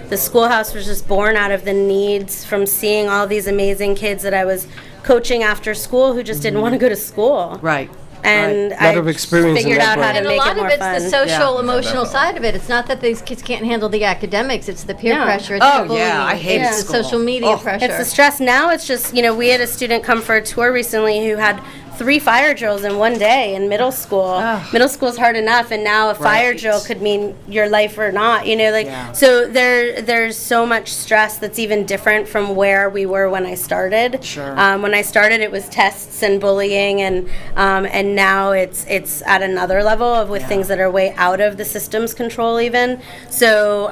the schoolhouse was just born out of the needs from seeing all these amazing kids that I was coaching after school who just didn't want to go to school. Right. And Lot I of experience in figured that out how brain. to And a make lot it of more it's fun. the social, Yeah. emotional side of it. It's not that these kids can't handle the academics. It's the peer No. pressure. It's Oh, the bullying. yeah, I hated It's the school. social media pressure. It's the stress. Now it's just, we had a student come for a tour recently who had 3 fire drills in one day in middle school. Middle school's hard enough, and now a fire Right. drill could mean your life or not. Yeah. So there's so much stress that's even different from where we were when I started. Sure. When I started, it was tests and bullying, and now it's at another level of with things that are way out of the system's control even. So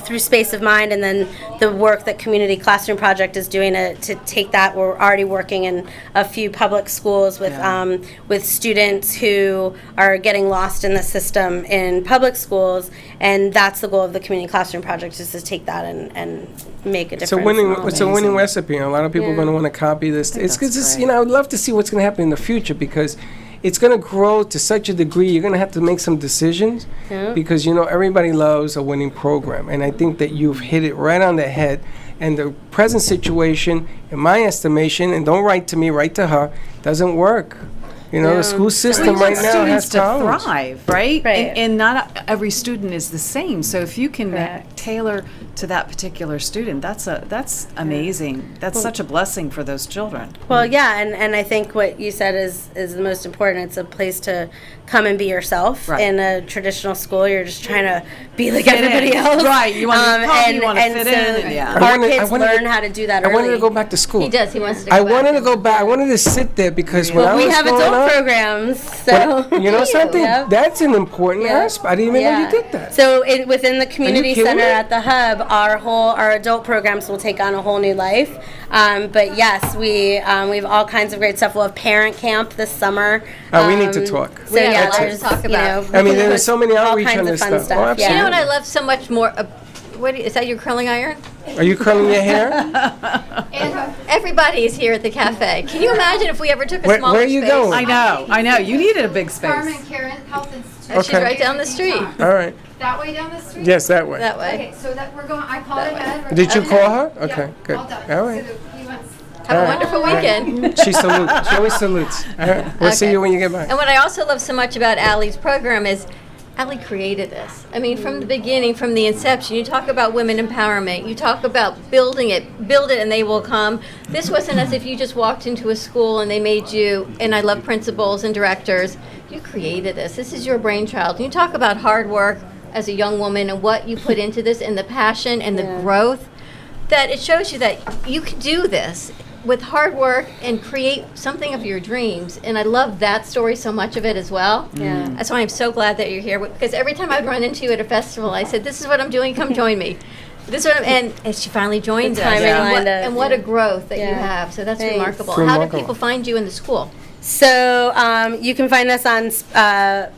through Space of Mind, and then the work that Community Classroom Project is doing to take that. We're already working in a few to public schools with students who are getting lost in the system in public schools, and that's the goal of the community classroom project, is to take that and make a difference. It's a winning recipe, and a lot of people are going to want to copy this. It's just, I would love to see what's going to happen in the future, because it's going to grow to such a degree. You're going to have to make some decisions, because everybody loves a winning program, and I think that you've hit it right on the head. And the present situation, in my estimation, and don't write to me, write to her, doesn't work. The school system right now has students to problems. thrive, right? And not every student is the same. So if you can tailor to that particular student, that's amazing. That's such a blessing for those children. Well, yeah, and I think what you said is the most important. It's a place to come and be yourself. In a traditional school, you're just trying to be like everybody else. Right. You want to you want to fit in. Our kids learn how to do that early. I wanted to go back to school. He does. He wants to go I wanted to go back. I wanted to sit there, because when I was we have growing adult up, programs, so you know something? That's an important aspect. I didn't even know you did that. So within the community kidding center me? at the hub, our adult programs will take on a whole new life. But yes, we have all kinds of great stuff. We'll have parent camp this summer. We need to talk. So have a lot to there's, talk about. There's so many all outreach kinds on of this fun stuff. Oh, stuff. absolutely. You know what I love so much more? Is that your curling iron? Are you curling your hair? Everybody is here at the cafe. Can you imagine if we ever took a smaller where are you space? going? I know. You needed a big space. Carmen Karen Health Institute. Oh, she's right down the street. All right. That way down the street? Yes, that way. That way. Okay, so that we're going, I called ahead. Did you call her? Yeah, Okay, good. all done. All right. So he wants- Have a wonderful weekend. She salutes. She always salutes. All right. We'll see Okay. you when you get back. And what I also love so much about Allie's program is Allie created this. I mean, from the beginning, from the inception, you talk about women empowerment. You talk about build it and they will come. This wasn't as if you just walked into a school and they made you, and I love principals and directors. You created this. This is your brainchild. And you talk about hard work as a young woman and what you put into this and the passion and the growth, that it shows you that you can do this with hard work and create something of your dreams. And I love that story, so much of it as well. Yeah. That's why I'm so glad that you're here, because every time I'd run into you at a festival, I said, this is what I'm doing, come join me. This is what and she finally joined The us. timing lined up, And what a growth that you have. So that's Thanks. remarkable. It's How do remarkable. people find you in the school? So you can find us on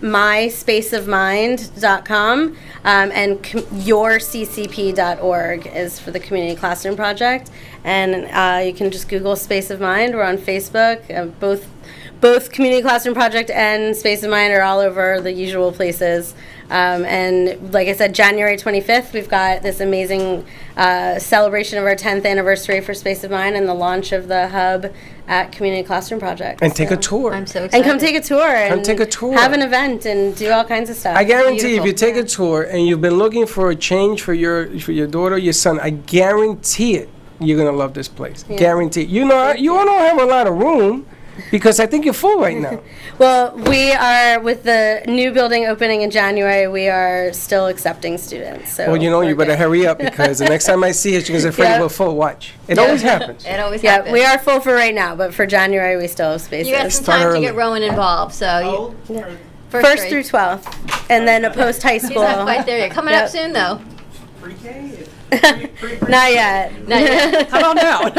myspaceofmind.com, and yourccp.org is for the Community Classroom Project. And you can just Google Space of Mind. We're on Facebook. Both Community Classroom Project and Space of Mind are all over the usual places. And like I said, January 25th, we've got this amazing celebration of our 10th anniversary for Space of Mind and the launch of the hub at Community Classroom Project. And take a tour. I'm so And excited. come take a tour. And take a tour. Have an event and do all kinds of stuff. I guarantee if Beautiful. you take a tour and you've been looking for a change for your daughter or your son, I guarantee it, you're gonna love this place. Yeah. Guarantee. You all don't have a lot of room, because I think you're full right now. Well, we are, with the new building opening in January, we are still accepting students. So Well, you we're better good. hurry up, because the next time I see her, she's gonna say, Freddie, Yeah. we're full. Watch. It always happens. It always Yeah, happens. we are full for right now, but for January we still have spaces. You got some Start time to early. get Rowan involved. So First grade. through 12th, and then a post high He's school. not quite there yet. Coming up soon, though. Not yet. Not yet. How about now? He's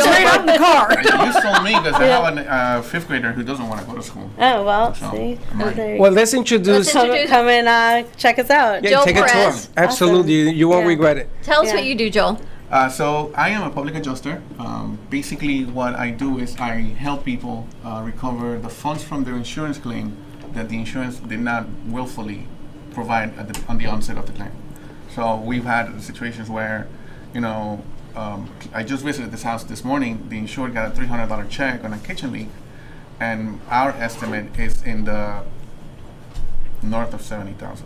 right out in the car. You told me, because I have a fifth grader who doesn't want to go to school. Oh, well, So, see. right. There you Well, go. let's introduce. Come and check us out. Yeah, Joel take a tour. Perez. Absolutely, you won't Yeah. regret it. Tell us Yeah. what you do, Joel. So I am a public adjuster. Basically, what I do is I help people recover the funds from their insurance claim that the insurance did not willfully provide on the onset of the claim. So we've had situations where, I just visited this house this morning. The insured got a $300 check on a kitchen leak, and our estimate is in the north of 70,000.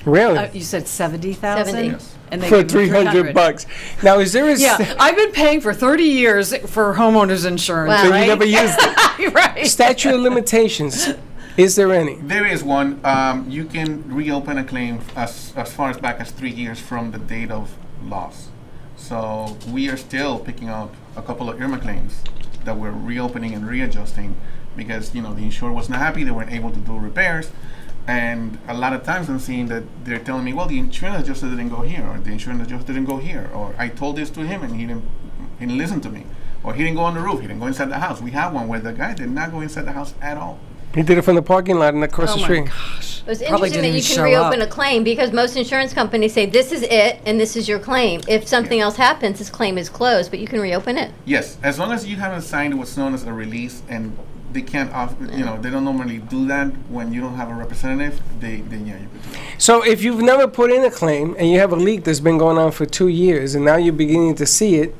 Really? You said 70,000? 70. Yes. And they For give you $300. Now, is there a Yeah, I've been paying for 30 years for homeowners insurance. Wow. So right? you never used it? Right. Statute of limitations? Is there any? There is one. You can reopen a claim as far as back as 3 years from the date of loss. So we are still picking up a couple of IRMA claims that we're reopening and readjusting because the insured was not happy. They weren't able to do repairs, and a lot of times I'm seeing that they're telling me, well, the insurance adjuster didn't go here, or the insurance adjuster didn't go here, or I told this to him and he didn't listen to me. Or he didn't go on the roof. He didn't go inside the house. We have one where the guy did not go inside the house at all. He did it from the parking lot and across the street. It was Probably interesting that didn't you can show reopen up. a claim because most insurance companies say this is it and this is your claim. If something else happens, this claim is closed, but you can reopen it. Yes, as long as you haven't signed what's known as a release, and they can't, they don't normally do that when you don't have a representative. Then yeah, you could do that. So if you've never put in a claim and you have a leak that's been going on for 2 years and now you're beginning to see it,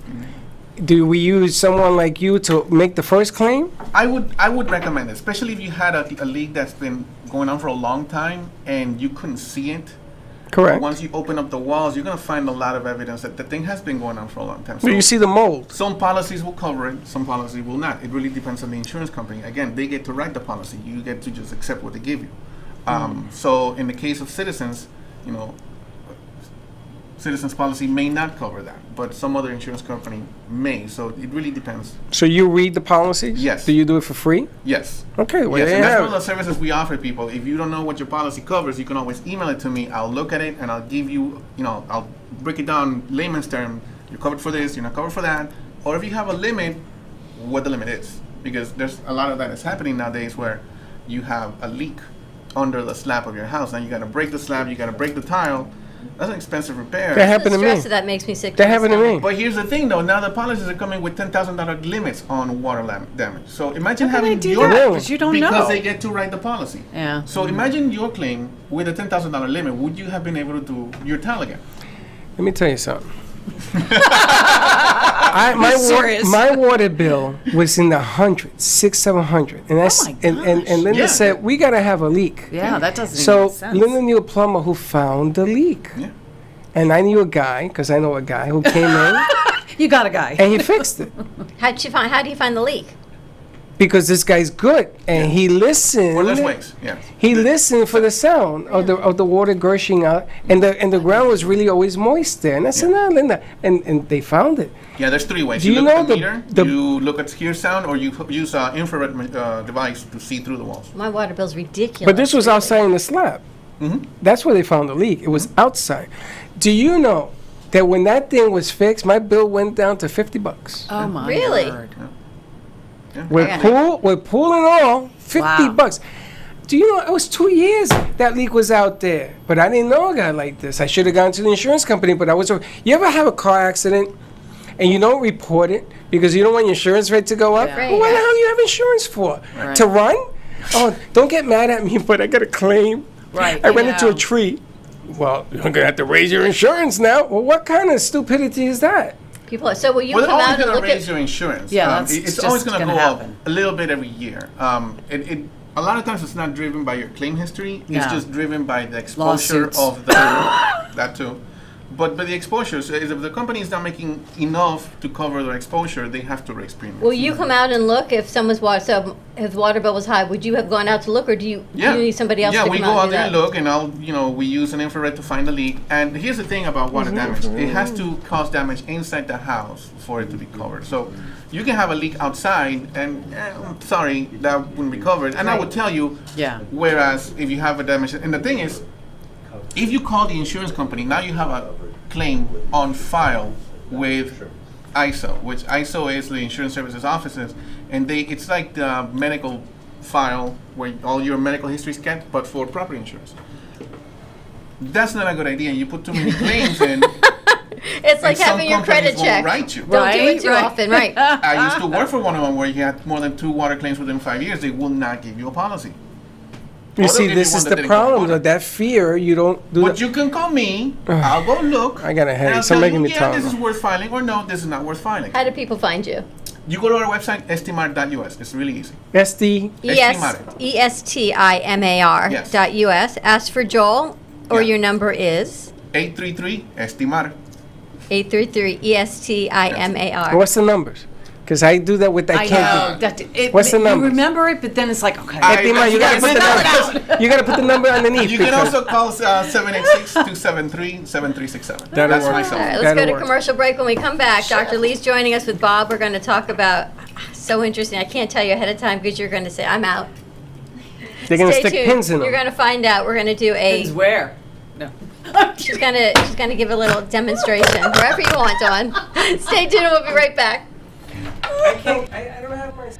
do we use someone like you to make the first claim? I would recommend it, especially if you had a leak that's been going on for a long time and you couldn't see it. Correct. Once you open up the walls, you're going to find a lot of evidence that the thing has been going on for a long time. So you see the mold. Some policies will cover it, some policies will not. It really depends on the insurance company. Again, they get to write the policy. You get to just accept what they give you. So in the case of Citizens, Citizens policy may not cover that, but some other insurance company may. So it really depends. So you read the policies? Yes. Do you do it for free? Yes. Okay, well, yes, there and you that's have one of the services we offer people. If you don't know what your policy covers, you can always email it to me. I'll look at it and I'll give you, I'll break it down in layman's term. You're covered for this, you're not covered for that. Or if you have a limit, what the limit is. Because there's a lot of that is happening nowadays where you have a leak under the slab of your house. Now you got to break the slab, you got to break the tile. That's an expensive repair. That happened to me. The stress of that makes me sick. That happened to me. But here's the thing, though. Now the policies are coming with $10,000 limits on water damage. So imagine How can having they do your that? 'Cause you don't know. because they get to write the policy. Yeah. So imagine your claim with a $10,000 limit. Would you have been able to do your tile again? Let me tell you something. Serious. My water bill was in the hundreds, $600-700, and that's and Linda Yeah. said we gotta have a leak. Yeah, that doesn't even So make sense. Linda knew a plumber who found the leak, and I knew a guy because I know a guy who came in You got a guy. and he fixed it How do you find the leak? because this guy's good and he listened. Well, there's ways. Yeah. He listened for the sound of the water gushing out, and the ground was really always moist there. And I said, "No, Linda," and they found it. Yeah, there's three ways. Do you you look know at the the- meter, the- you look at hear sound, or you use an infrared device to see through the walls. My water bill's ridiculous. But this was outside in the slab. Mm-hmm. That's where they found the leak. It was outside. Do you know that when that thing was fixed, my bill went down to $50? Oh my Really? word. With pool and all, $50. Wow. Do you know it was 2 years that leak was out there? But I didn't know a guy like this. I should have gone to the insurance company, but I was. You ever have a car accident and you don't report it because you don't want your insurance rate to go up? Yeah. Well, what the hell do you have insurance for? Right. To run? Oh, don't get mad at me, but I got a claim. Right. I ran into a Yeah. tree. Well, you're gonna have to raise your insurance now. Well, what kind of stupidity is that? People are, so will you Well, come they're out always and going to look raise at? your insurance. Yeah, that's it's just always going to gonna go happen. up a little bit every year. A lot of times it's not driven by your claim history. It's Yeah. just driven by the exposure Lawsuits. of the that too. But the exposure, so if the company is not making enough to cover their exposure, they have to raise premiums. Will you come out and look if someone's water? So if water bill was high, would you have gone out to look, or do you need somebody else Yeah, to we come go out out and do there and that? look, and we use an infrared to find the leak. And here's the thing about water damage: it has to cause damage inside the house for it to be covered. So you can have a leak outside, and I'm sorry, that wouldn't be covered. And I would tell you. Yeah. Whereas if you have a damage, and the thing is, if you call the insurance company, now you have a claim on file with ISO, which ISO is the insurance services offices, and it's like the medical file where all your medical history is kept, but for property insurance. That's not a good idea. You put too many claims in. It's like and some having your credit companies won't check. write you. Don't do it too often, right? I used to work for one of them where you had more than 2 water claims within 5 years. They will not give you a policy. You Or see, they'll give this you is one that the didn't cover problem. water. Though, that fear, you don't do But that. you can call me. I'll go look. I got a and headache. I'll So tell making you, me yeah, talk. this is worth filing, or no, this is not worth filing. How do people find you? You go to our website, estimar.us. It's really easy. SD. ESTIMAR Yes. .us. Ask for Joel, or Yeah. your number is 833-ESTIMAR. 833 ESTIMAR. What's the numbers? Because I do that with that I candy. know. That, What's the you number? remember it, but then it's like, okay. Estimar, you gotta put the number. You gotta put the number underneath. You can because- also call 786-273-7367. That'll That's work. my All cell right, phone. let's That'll go to work. commercial break. When we come back, Dr. Lee's joining us with Bob. We're going to talk about, so interesting. I can't tell you ahead of time because you're going to say, I'm out. They're gonna Stay stick tuned. pins in them. You're going to find out. We're going to do a. Where? No. She's gonna give a little demonstration wherever you want, Dawn. Stay tuned. We'll be right back. I don't have my...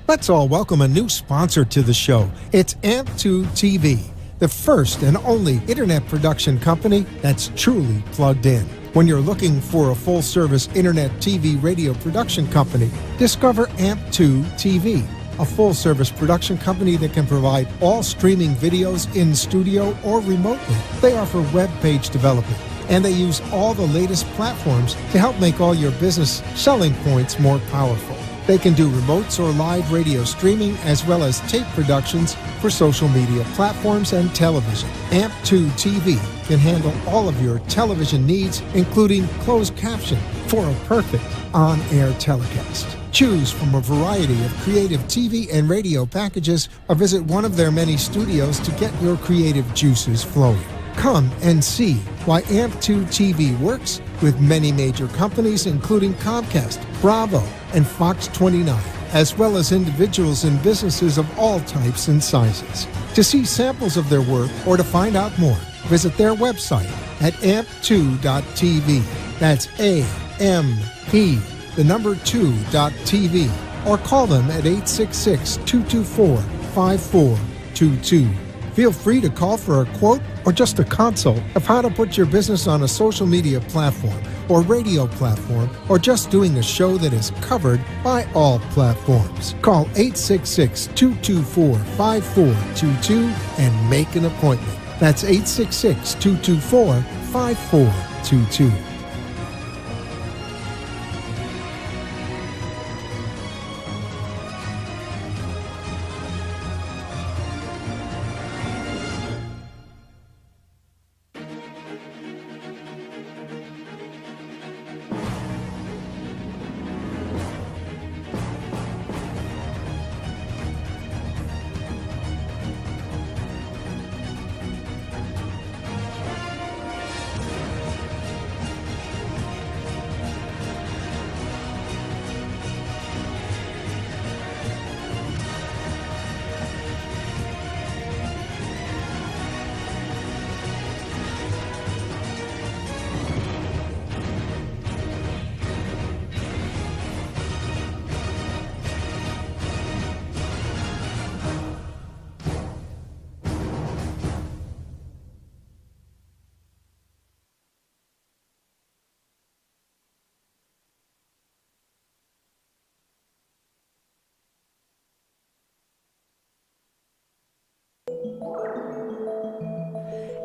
Let's all welcome a new sponsor to the show. It's AMP2 TV, the first and only internet production company that's truly plugged in. When you're looking for a full-service internet TV radio production company, discover AMP2 TV, a full-service production company that can provide all streaming videos in studio or remotely. They offer web page development, and they use all the latest platforms to help make all your business selling points more powerful. They can do remotes or live radio streaming as well as tape productions for social media platforms and television. AMP2 TV can handle all of your television needs, including closed caption for a perfect on-air telecast. Choose from a variety of creative TV and radio packages or visit one of their many studios to get your creative juices flowing. Come and see why AMP2 TV works with many major companies including Comcast, Bravo, and Fox 29, as well as individuals and businesses of all types and sizes. To see samples of their work or to find out more, visit their website at amp2.tv. That's A-M-P, the number 2.tv, or call them at 866-224-5422. Feel free to call for a quote or just a consult of how to put your business on a social media platform or radio platform, or just doing a show that is covered by all platforms. Call 866-224-5422 and make an appointment. That's 866-224-5422.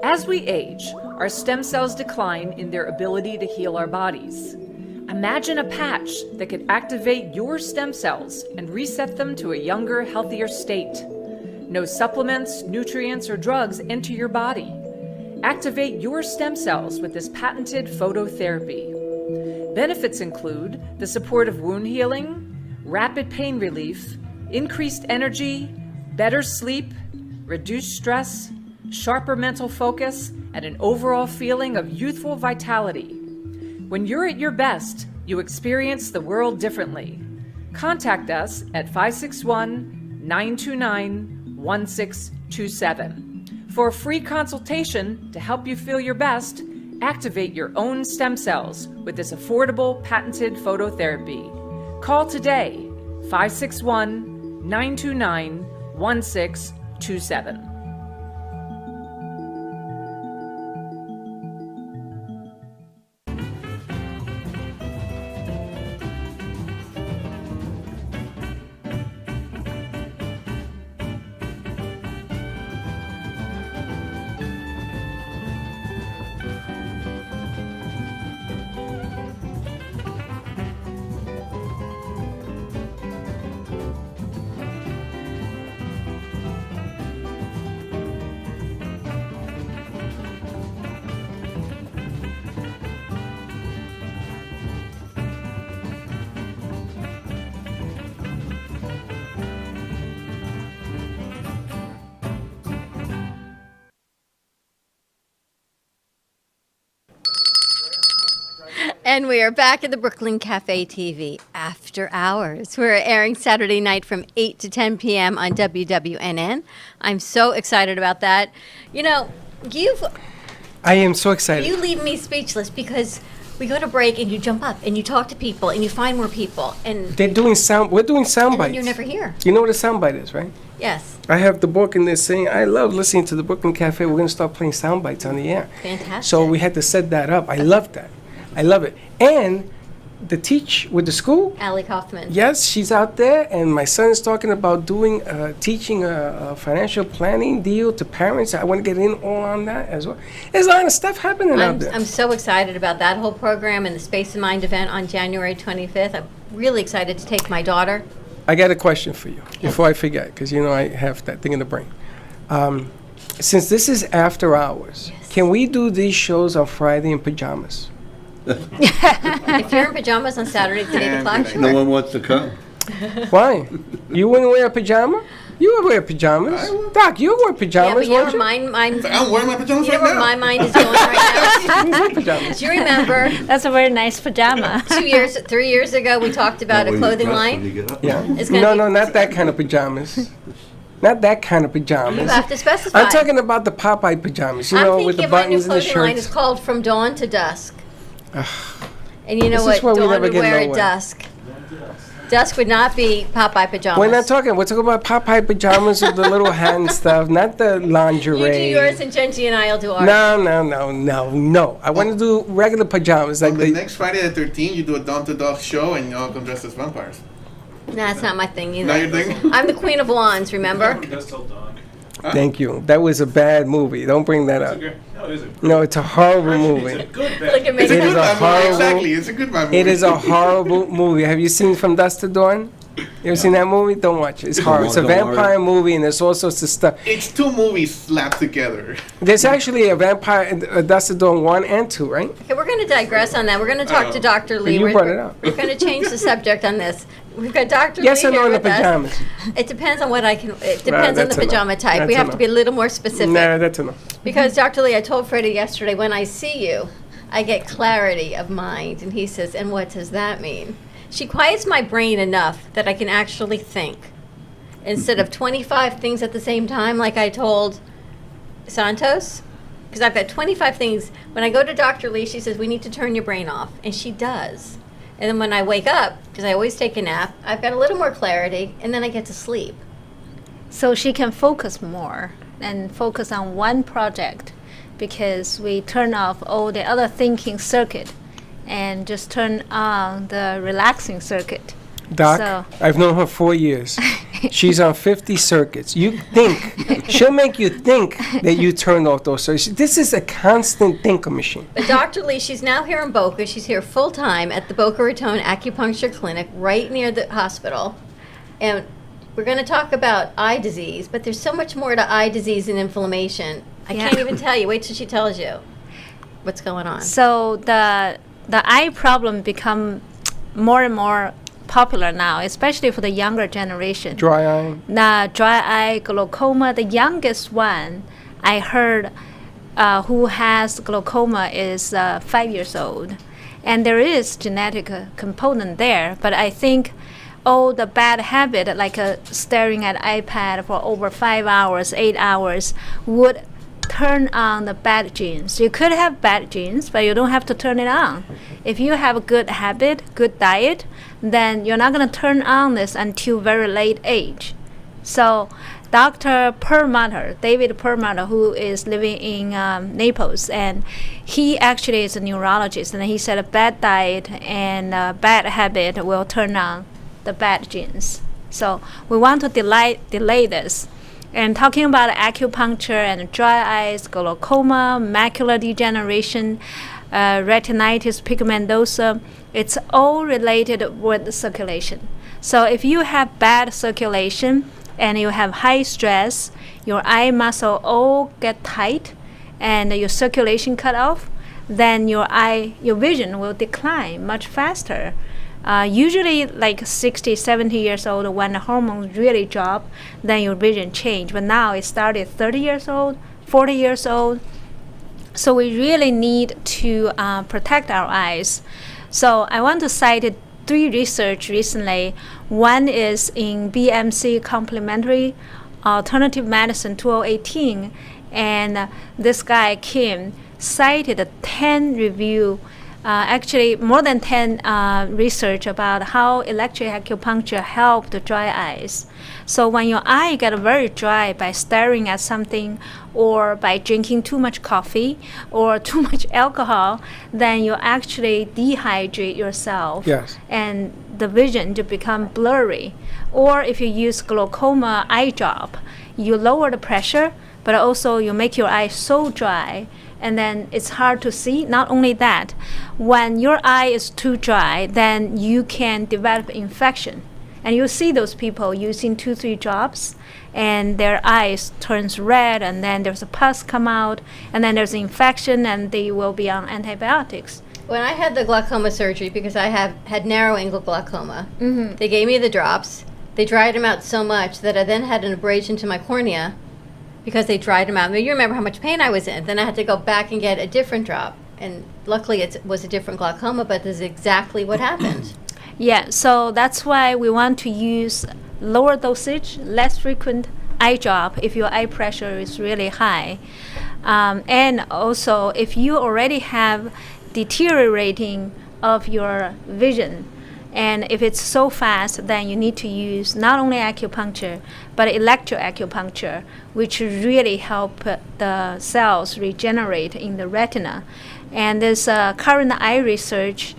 As we age, our stem cells decline in their ability to heal our bodies. Imagine a patch that could activate your stem cells and reset them to a younger, healthier state. No supplements, nutrients, or drugs enter your body. Activate your stem cells with this patented phototherapy. Benefits include the support of wound healing, rapid pain relief, increased energy, better sleep, reduced stress, sharper mental focus, and an overall feeling of youthful vitality. When you're at your best, you experience the world differently. Contact us at 561-929-1627. For a free consultation to help you feel your best, activate your own stem cells with this affordable patented phototherapy. Call today, 561-929-1627. And we are back at the Brooklyn Cafe TV after hours. We're airing Saturday night from 8 to 10 p.m. on WWNN. I'm so excited about that. You know, I am so excited. you leave me speechless because we go to break and you jump up and you talk to people and you find more people and We're doing sound then bites. you're never here. You know what a sound bite is, right? Yes, I have the book in there saying, I love listening to the Brooklyn Cafe. We're going to start playing sound bites on the air. fantastic. So we had to set that up. I love that. I love it. And the teach with the school, Allie Kaufman. yes, she's out there, and my son is talking about doing, teaching a financial planning deal to parents. I want to get in all on that as well. There's a lot of stuff happening out there. I'm so excited about that whole program and the Space and Mind event on January 25th. I'm really excited to take my daughter. I got a question for you before I forget, because you know I have that thing in the brain. Since this is after hours, can we do these shows on Friday in pajamas? If you're in pajamas on Saturday at 8 o'clock, sure. No one wants to come. Why? You wouldn't wear a pajama? You would wear pajamas. Doc, you wear Yeah, pajamas, but you know won't where you? I'm wearing my pajamas you know right where now. my mind is going right now? Pajamas. Do you remember That's a very nice pajama. 3 years ago, we talked about a clothing line? Yeah. It's gonna No, be- no, not that kind of pajamas. Not that kind of pajamas. You have to specify. I'm talking about the Popeye pajamas, you I'm know, thinking with the of my new buttons and the clothing line is shirts. called From Dawn to Dusk. And you know This is why what we Dawn never would get wear at nowhere. dusk? Dusk would not be Popeye pajamas. We're not talking. We're talking about Popeye pajamas with the little hand stuff, not the lingerie. You do yours and Genji and I'll do ours. No. I want to do regular pajamas. Like On the the, next Friday the 13th, you do a Dawn to Dusk show and y'all come dressed as vampires. No, that's not my thing either. Not your thing? I'm the Queen of Wands, remember? Thank you. That was a bad movie. Don't bring that up. No, it's a horrible movie. Look at me. It's a It is good a bad movie. horrible- Exactly, it's a good bad movie. It is a horrible movie. Have you seen From Dusk to Dawn? You ever seen that movie? Don't watch it. It's horrible. It's a Don't worry. vampire movie, and there's all sorts of stuff. It's two movies slapped together. There's actually a vampire, Dusk to Dawn 1 and 2, right? Okay, we're going to digress on that. We're going to talk to Dr. Lee. You We're- brought it up. We're going to change the subject on this. We've got Dr. Yes Lee or no here in the with us. pajamas? It depends on what I can. It depends on the that's a no. pajama type. That's We a have no. to be a little more specific. No, that's a no. Because Dr. Lee, I told Freddie yesterday, when I see you, I get clarity of mind. And he says, and what does that mean? She quiets my brain enough that I can actually think. Instead of 25 things at the same time, like I told Santos. Because I've got 25 things. When I go to Dr. Lee, she says, we need to turn your brain off. And she does. And then when I wake up, because I always take a nap, I've got a little more clarity, and then I get to sleep. So she can focus more and focus on one project because we turn off all the other thinking circuit and just turn on the relaxing circuit. Doc, So- I've known her 4 years. She's on 50 circuits. You think, she'll make you think that you turned off those circuits. This is a constant thinker machine. But Dr. Lee, she's now here in Boca. She's here full time at the Boca Raton Acupuncture Clinic right near the hospital. And we're going to talk about eye disease, but there's so much more to eye disease and inflammation. I Yeah. can't even tell you. Wait till she tells you what's going on. So the eye problem become more and more popular now, especially for the younger generation. Dry eye. Dry eye, glaucoma. The youngest one I heard who has glaucoma is 5 years old. And there is genetic component there, but I think all the bad habit, like staring at iPad for over 5 hours, 8 hours, would turn on the bad genes. You could have bad genes, but you don't have to turn it on. If you have a good habit, good diet, then you're not going to turn on this until very late age. So Dr. Perlmutter, David Perlmutter, who is living in Naples, and he actually is a neurologist, and he said a bad diet and bad habit will turn on the bad genes. So we want to delay this. And talking about acupuncture and dry eyes, glaucoma, macular degeneration, retinitis pigmentosa, it's all related with circulation. So if you have bad circulation and you have high stress, your eye muscle all get tight and your circulation cut off, then your vision will decline much faster. Usually like 60, 70 years old, when the hormones really drop, then your vision change. But now it started 30 years old, 40 years old. So we really need to protect our eyes. So I want to cite 3 research recently. One is in BMC Complementary Alternative Medicine 2018, and this guy Kim cited 10 review actually more than 10 research about how electric acupuncture help the dry eyes. So when your eye get very dry by staring at something or by drinking too much coffee or too much alcohol, then you actually dehydrate yourself. Yes. And the vision to become blurry. Or if you use glaucoma eye drop, you lower the pressure, but also you make your eye so dry, and then it's hard to see. Not only that, when your eye is too dry, then you can develop infection. And you see those people using 2-3 drops, and their eyes turns red, and then there's a pus come out, and then there's an infection, and they will be on antibiotics. When I had the glaucoma surgery, because I had narrow angle glaucoma, they gave me the drops. They dried them out so much that I then had an abrasion to my cornea because they dried them out. I mean, you remember how much pain I was in. Then I had to go back and get a different drop. And luckily it was a different glaucoma, but this is exactly what happened. Yeah, so that's why we want to use lower dosage, less frequent eye drop if your eye pressure is really high. And also, if you already have deteriorating of your vision, and if it's so fast, then you need to use not only acupuncture, but electroacupuncture, which really help the cells regenerate in the retina. And this current eye research,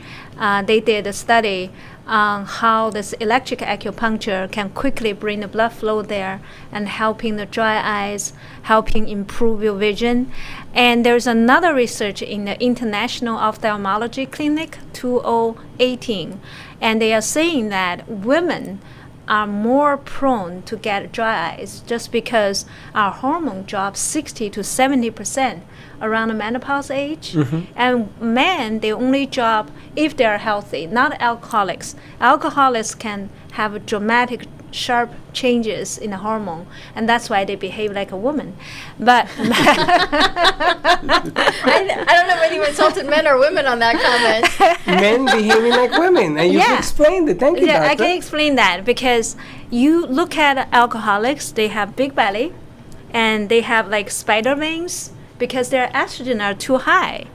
they did a study on how this electric acupuncture can quickly bring the blood flow there and helping the dry eyes, helping improve your vision. And there's another research in the International Ophthalmology Clinic 2018, and they are saying that women are more prone to get dry eyes just because our hormone drops 60 to 70% around the menopause age. And men, they only drop if they are healthy, not alcoholics. Alcoholics can have dramatic, sharp changes in the hormone, and that's why they behave like a woman. But I don't know whether you insulted men or women on that comment. Men behaving like women, and you've explained it. Thank you, yeah, doctor. I can explain that because you look at alcoholics, they have big belly, and they have like spider veins because their estrogen are too high,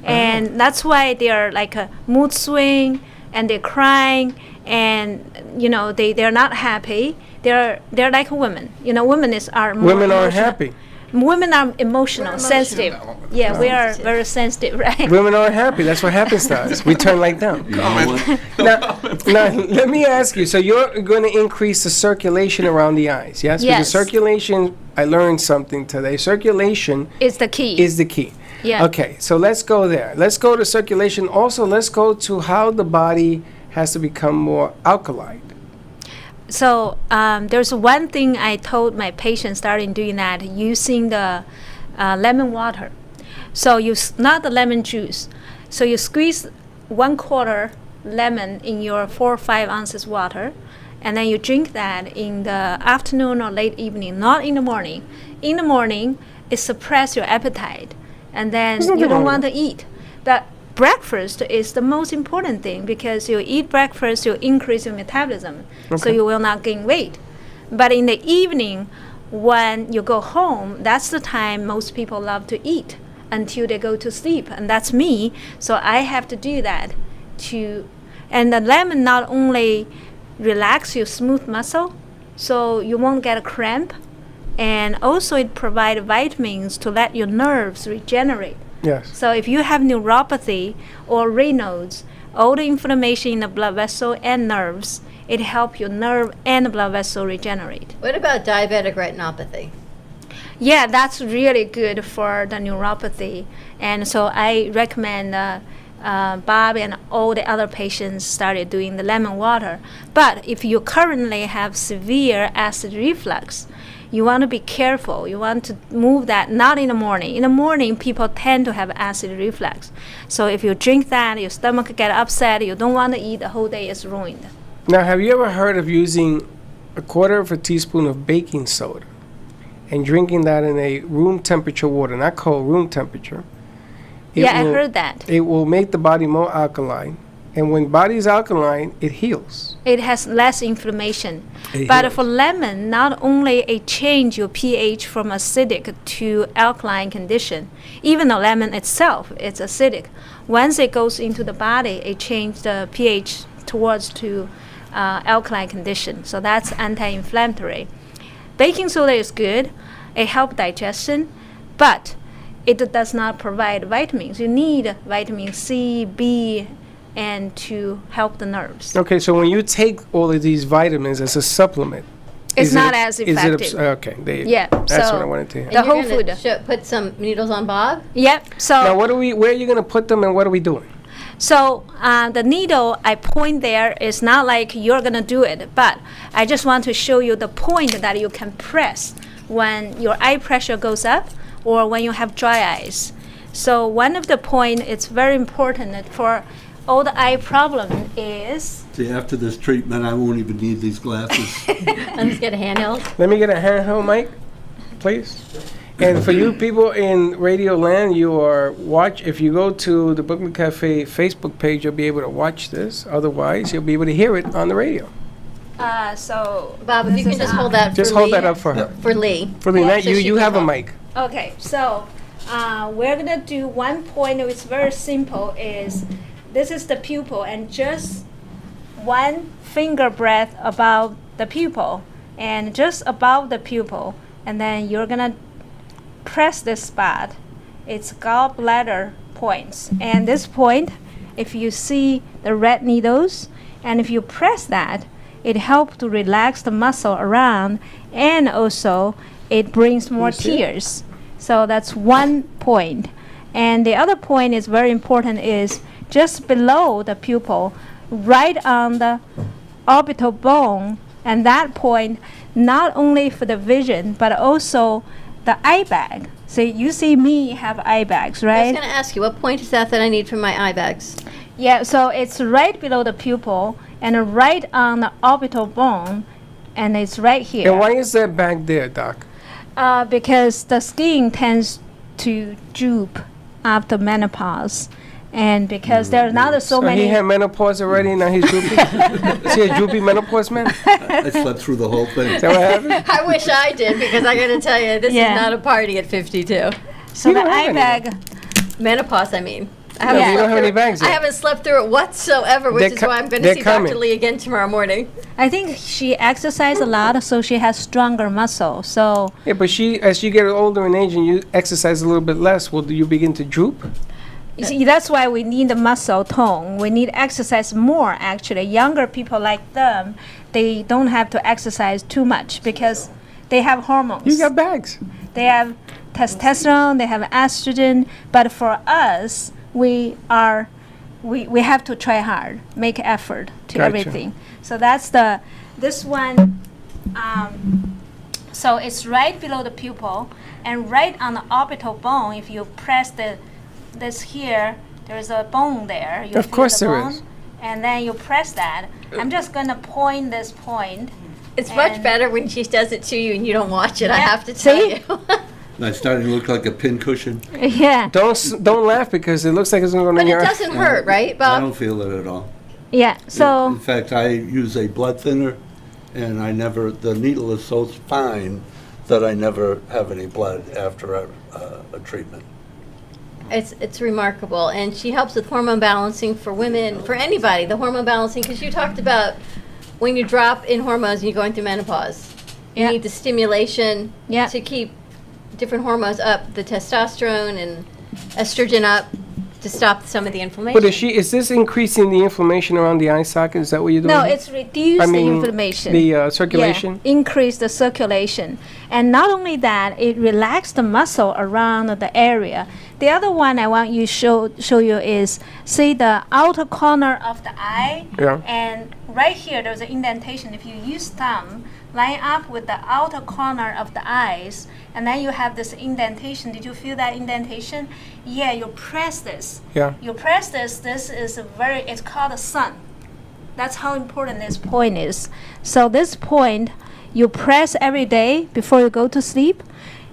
and that's why they are like a mood swing, and they're crying, and they're not happy. They're like women. Women are more Women aren't emotional. happy. Women are emotional, sensitive. Yeah, we are very sensitive, right? Women aren't happy. That's what happens to us. We turn like them. Now, let me ask you. So you're going to increase the circulation around the eyes, yes? Yes. Because circulation, I learned something today. Circulation is the key. Yeah. Okay, so let's go there. Let's go to circulation. Also, let's go to how the body has to become more alkaline. So there's one thing I told my patients starting doing that, using the lemon water. So not the lemon juice. So you squeeze 1/4 lemon in your 4 or 5 ounces water, and then you drink that in the afternoon or late evening, not in the morning. In the morning, it suppresses your appetite, and then you don't want to eat. But breakfast is the most important thing because you eat breakfast, you increase your metabolism, so you will not gain weight. But in the evening, when you go home, that's the time most people love to eat until they go to sleep, and that's me. So I have to do that and the lemon not only relax your smooth muscle, so you won't get a cramp, and also it provides vitamins to let your nerves regenerate. Yes. So if you have neuropathy or Raynaud's, all the inflammation in the blood vessel and nerves, it helps your nerve and blood vessel regenerate. What about diabetic retinopathy? Yeah, that's really good for the neuropathy. And so I recommend Bob and all the other patients started doing the lemon water. But if you currently have severe acid reflux, you want to be careful. You want to move that not in the morning. In the morning, people tend to have acid reflux. So if you drink that, your stomach get upset, you don't want to eat, the whole day is ruined. Now, have you ever heard of using 1/4 teaspoon of baking soda and drinking that in a room temperature water, not cold, room temperature? I heard that. It will make the body more alkaline. And when body's alkaline, it heals. It has less inflammation. It But heals. for lemon, not only it change your pH from acidic to alkaline condition, even though lemon itself is acidic, once it goes into the body, it changes the pH towards to alkaline condition. So that's anti-inflammatory. Baking soda is good. It helps digestion, but it does not provide vitamins. You need vitamin C, B, and to help the nerves. Okay, so when you take all of these vitamins as a supplement, It's is not it- as is it effective. okay, there you go. Yeah, That's so what I wanted to hear. the whole food. Put some needles on Bob? Yep. So Now, where are you going to put them and what are we doing? So the needle I point there is not like you're gonna do it, but I just want to show you the point that you can press when your eye pressure goes up or when you have dry eyes. So one of the point it's very important for all the eye problem is. See, after this treatment, I won't even need these glasses. I'm just get a handheld. Let me get a handheld mic, please. And for you people in Radio Land, if you go to the Brooklyn Cafe Facebook page, you'll be able to watch this. Otherwise, you'll be able to hear it on the radio. So Bob, if you can just hold that Just for hold Lee. that up for her. For Lee. For Lee, Yeah, Matt, so you she can have a talk. mic. Okay, so we're gonna do one point. It's very simple. Is this is the pupil and just one finger breadth above the pupil and just above the pupil, and then you're gonna press this spot. It's gallbladder points, and this point, if you see the red needles, and if you press that, it helps to relax the muscle around, and also it brings more You see? tears. So that's one point. And the other point is very important is just below the pupil, right on the orbital bone, and that point not only for the vision but also the eye bag. So you see me have eye bags, I right? was going to ask you, what point is that I need for my eye bags? Yeah, so it's right below the pupil and right on the orbital bone, and it's right here. And why is that back there, Doc? Because the skin tends to droop after menopause, and because there are not so He many. had menopause already, now he's droopy? Is he a droopy menopause man? I slept through the whole thing. Is that what happened? I wish I did, because I got to tell you, this Yeah. is not a party at 52. So the eye bag. Menopause, I mean. I No, haven't you don't slept have any through- bags I yet. haven't slept through it whatsoever, which They're is co- why I'm going to they're see coming. Dr. Lee again tomorrow morning. I think she exercises a lot, so she has stronger muscle. So Yeah, but as you get older in age and you exercise a little bit less, do you begin to droop? you see, that's why we need the muscle tone. We need exercise more. Actually, younger people like them, they don't have to exercise too much because they have hormones. You got bags. They have testosterone, they have estrogen, but for us, we have to try hard, make effort to Gotcha. everything. So that's this one. So it's right below the pupil and right on the orbital bone. If you press this here, there's a bone there. You Of feel course the there bone, is. And then you press that. I'm just gonna point this point. It's much and- better when she does it to you and you don't watch it, I Yeah. have to tell See? you. I'm starting to look like a pincushion. Yeah. Don't laugh because it looks like it's going to go But in it your doesn't hurt, right, I Bob? don't feel it at all. Yeah. So. In fact, I use a blood thinner, and the needle is so fine that I never have any blood after a treatment. It's remarkable, and she helps with hormone balancing for women, for anybody. The hormone balancing, because you talked about when you drop in hormones and you're going through menopause, you need the stimulation to keep different hormones up, the testosterone and estrogen up, to stop some of the inflammation. But is this increasing the inflammation around the eye socket? Is that what you're doing? No, it's reduce I mean, the inflammation. the circulation? Yeah, increase the circulation. And not only that, it relaxes the muscle around the area. The other one I want you show you is, see the outer corner of the eye? Yeah. And right here, there's an indentation. If you use thumb, line up with the outer corner of the eyes, and then you have this indentation. Did you feel that indentation? Yeah, you press this. Yeah. You press this. This is it's called a sun. That's how important this point is. So this point, you press every day before you go to sleep.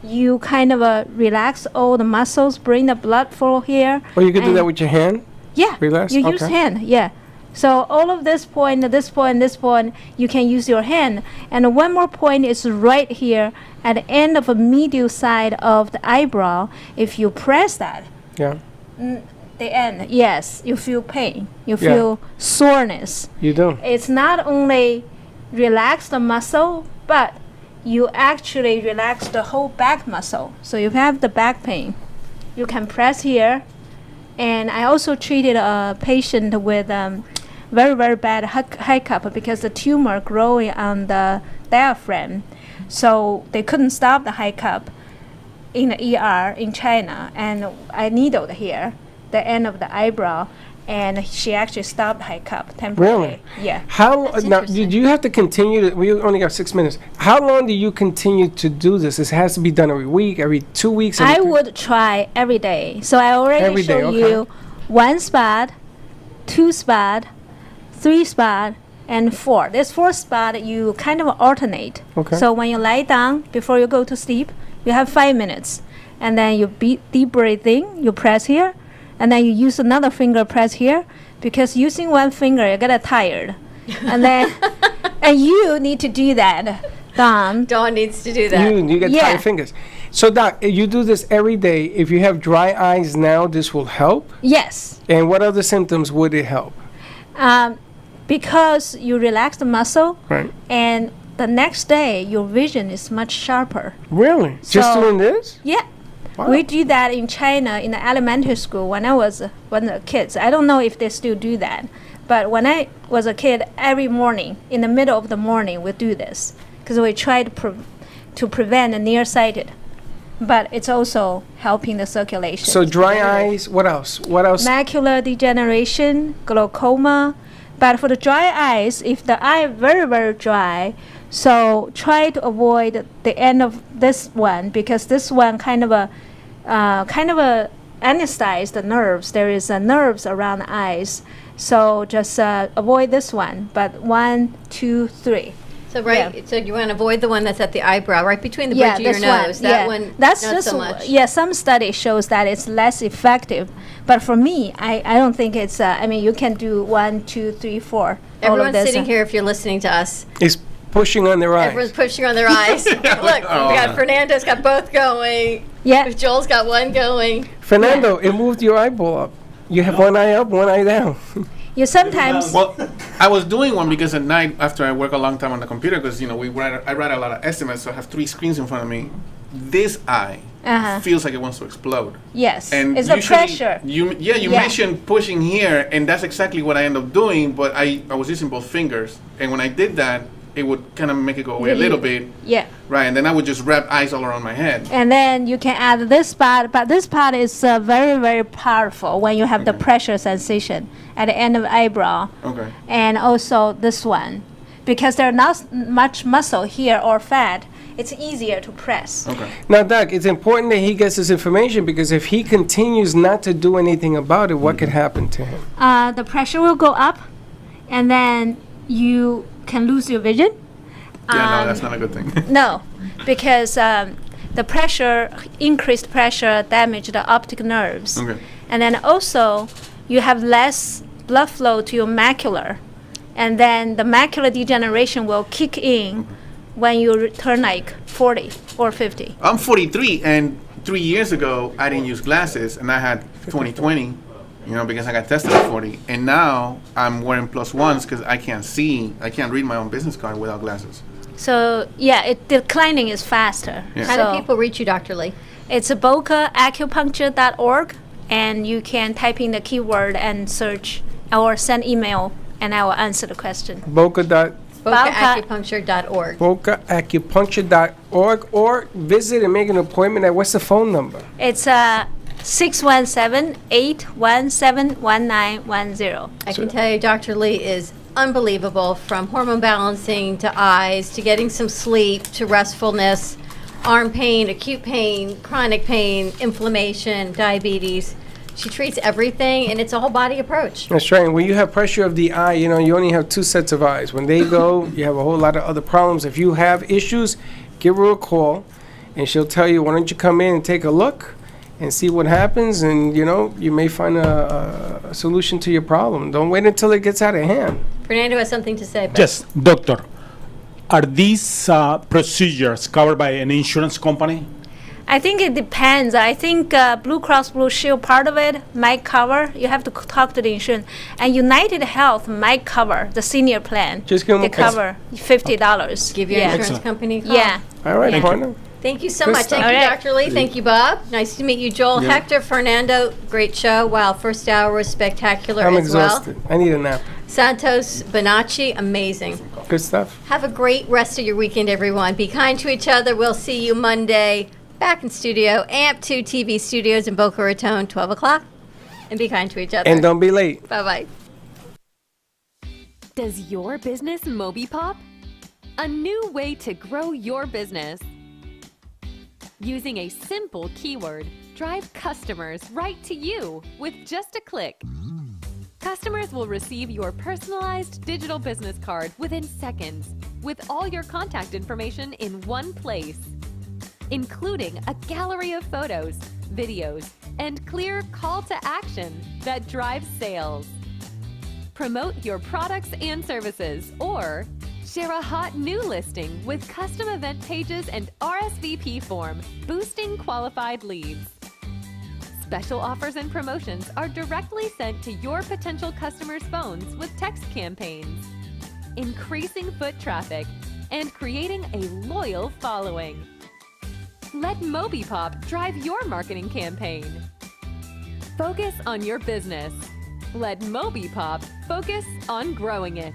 You kind of relax all the muscles, bring the blood flow here. Or you could do and- that with your hand? Yeah. Relax? You use Okay. hand, yeah. So all of this point, this point, this point, you can use your hand. And one more point is right here at the end of the medial side of the eyebrow. If you press that, Yeah. the end, yes, you feel pain. You Yeah. feel soreness. You do. It's not only relax the muscle, but you actually relax the whole back muscle. So you have the back pain. You can press here. And I also treated a patient with very, very bad hiccup because the tumor growing on the diaphragm. So they couldn't stop the hiccup in the ER in China. And I needled here, the end of the eyebrow. And she actually stopped hiccup temporarily. Really? Yeah. How now? Do you have to continue to? We only got 6 minutes. How long do you continue to do this? This has to be done every week, every 2 weeks. I would try every day. So I already Every day, showed okay. you 1 spot, 2 spot, 3 spot, and 4. This 4th spot you kind of alternate. Okay. So when you lie down before you go to sleep, you have 5 minutes, and then you deep breathing. You press here, and then you use another finger press here, because using one finger you get tired, and then and you need to do that. Dawn needs to do that. You get tired fingers. So Doc, if you do this every day, if you have dry eyes now, this will help? Yes. And what other symptoms would it help? Because you relax the muscle, Right. and the next day your vision is much sharper. Really? Just So- doing this? Yeah. Wow. We do that in China in the elementary school when I was one of the kids. I don't know if they still do that, but when I was a kid, every morning in the middle of the morning we do this because we try to prevent the nearsighted, but it's also helping the circulation. So dry eyes, what else? What else? Macular degeneration, glaucoma. But for the dry eyes, if the eye very, very dry, so try to avoid the end of this one, because this one kind of anesthetize the nerves. There is nerves around the eyes. So just avoid this one. But 1, 2, 3. So so you want to avoid the one that's at the eyebrow, right between the bridge of your this nose. one. That one, That's not just so much. Yeah, some study shows that it's less effective. But for me, I don't think it's. I mean, you can do 1, 2, 3, 4. all of Everyone's this. sitting here, if you're listening to us, Is pushing on their eyes. everyone's pushing on their eyes. Look, we got Fernando's got both going. Yeah. Joel's got one going. Fernando, it moved your eyeball up. You have one eye up, one eye down. You sometimes. Well, I was doing one because at night, after I work a long time on the computer, because I write a lot of estimates, so I have 3 screens in front of me. This eye feels like it wants to explode. Yes, And it's the usually pressure. You mentioned pushing here, and that's exactly what I end up doing. But I was using both fingers, and when I did that, it would kind of make it go away a little bit. Yeah. Right, and then I would just wrap eyes all around my head. And then you can add this part, but this part is very, very powerful when you have the pressure sensation at the end of the eyebrow. Okay. And also this one, because there's not much muscle here or fat, it's easier to press. Okay. Now, Doc, it's important that he gets this information, because if he continues not to do anything about it, what could happen to him? The pressure will go up, and then you can lose your vision. Yeah, no, that's not a good thing. No, because the pressure, increased pressure, damage the optic nerves. Okay. And then also, you have less blood flow to your macula. And then the macular degeneration will kick in when you turn like 40 or 50. I'm 43, and 3 years ago, I didn't use glasses, and I had 20/20, because I got tested at 40. And now I'm wearing +1s because I can't read my own business card without glasses. So, yeah, declining is faster. Yeah. How do people reach you, Dr. Lee? It's bocaacupuncture.org, and you can type in the keyword and search or send email, and I will answer the question. BocaAcupuncture.org. BocaAcupuncture.org, or visit and make an appointment at, what's the phone number? It's 617-817-1910. I can tell you, Dr. Lee is unbelievable, from hormone balancing to eyes to getting some sleep to restfulness, arm pain, acute pain, chronic pain, inflammation, diabetes. She treats everything, and it's a whole body approach. That's right. And when you have pressure of the eye, you only have 2 sets of eyes. When they go, you have a whole lot of other problems. If you have issues, give her a call, and she'll tell you, why don't you come in and take a look, and see what happens, and you may find a solution to your problem. Don't wait until it gets out of hand. Fernando has something to say. Yes, doctor. Are these procedures covered by an insurance company? I think it depends. I think Blue Cross Blue Shield, part of it might cover. You have to talk to the insurance. And United Health might cover the senior plan. Just give them they cover $50. Give your insurance company a call. Yeah. All right, Thank partner. you. Thank you so Good much. stuff. Thank you, All right. Dr. Lee. Thank you, Bob. Nice to meet you, Joel. Yeah. Hector, Fernando, great show. Wow, first hour was spectacular I'm as exhausted. I need a nap. well. Santos, Bonacci, amazing. Good stuff. Have a great rest of your weekend, everyone. Be kind to each other. We'll see you Monday back in studio, AMP2 TV Studios in Boca Raton, 12 o'clock. And be kind to each other. And don't be late. Bye-bye. Does your business Moby Pop? A new way to grow your business. Using a simple keyword, drive customers right to you with just a click. Customers will receive your personalized digital business card within seconds with all your contact information in one place, including a gallery of photos, videos, and clear call to action that drives sales. Promote your products and services or share a hot new listing with custom event pages and RSVP form, boosting qualified leads. Special offers and promotions are directly sent to your potential customers' phones with text campaigns, increasing foot traffic and creating a loyal following. Let MobiPop drive your marketing campaign. Focus on your business. Let MobiPop focus on growing it.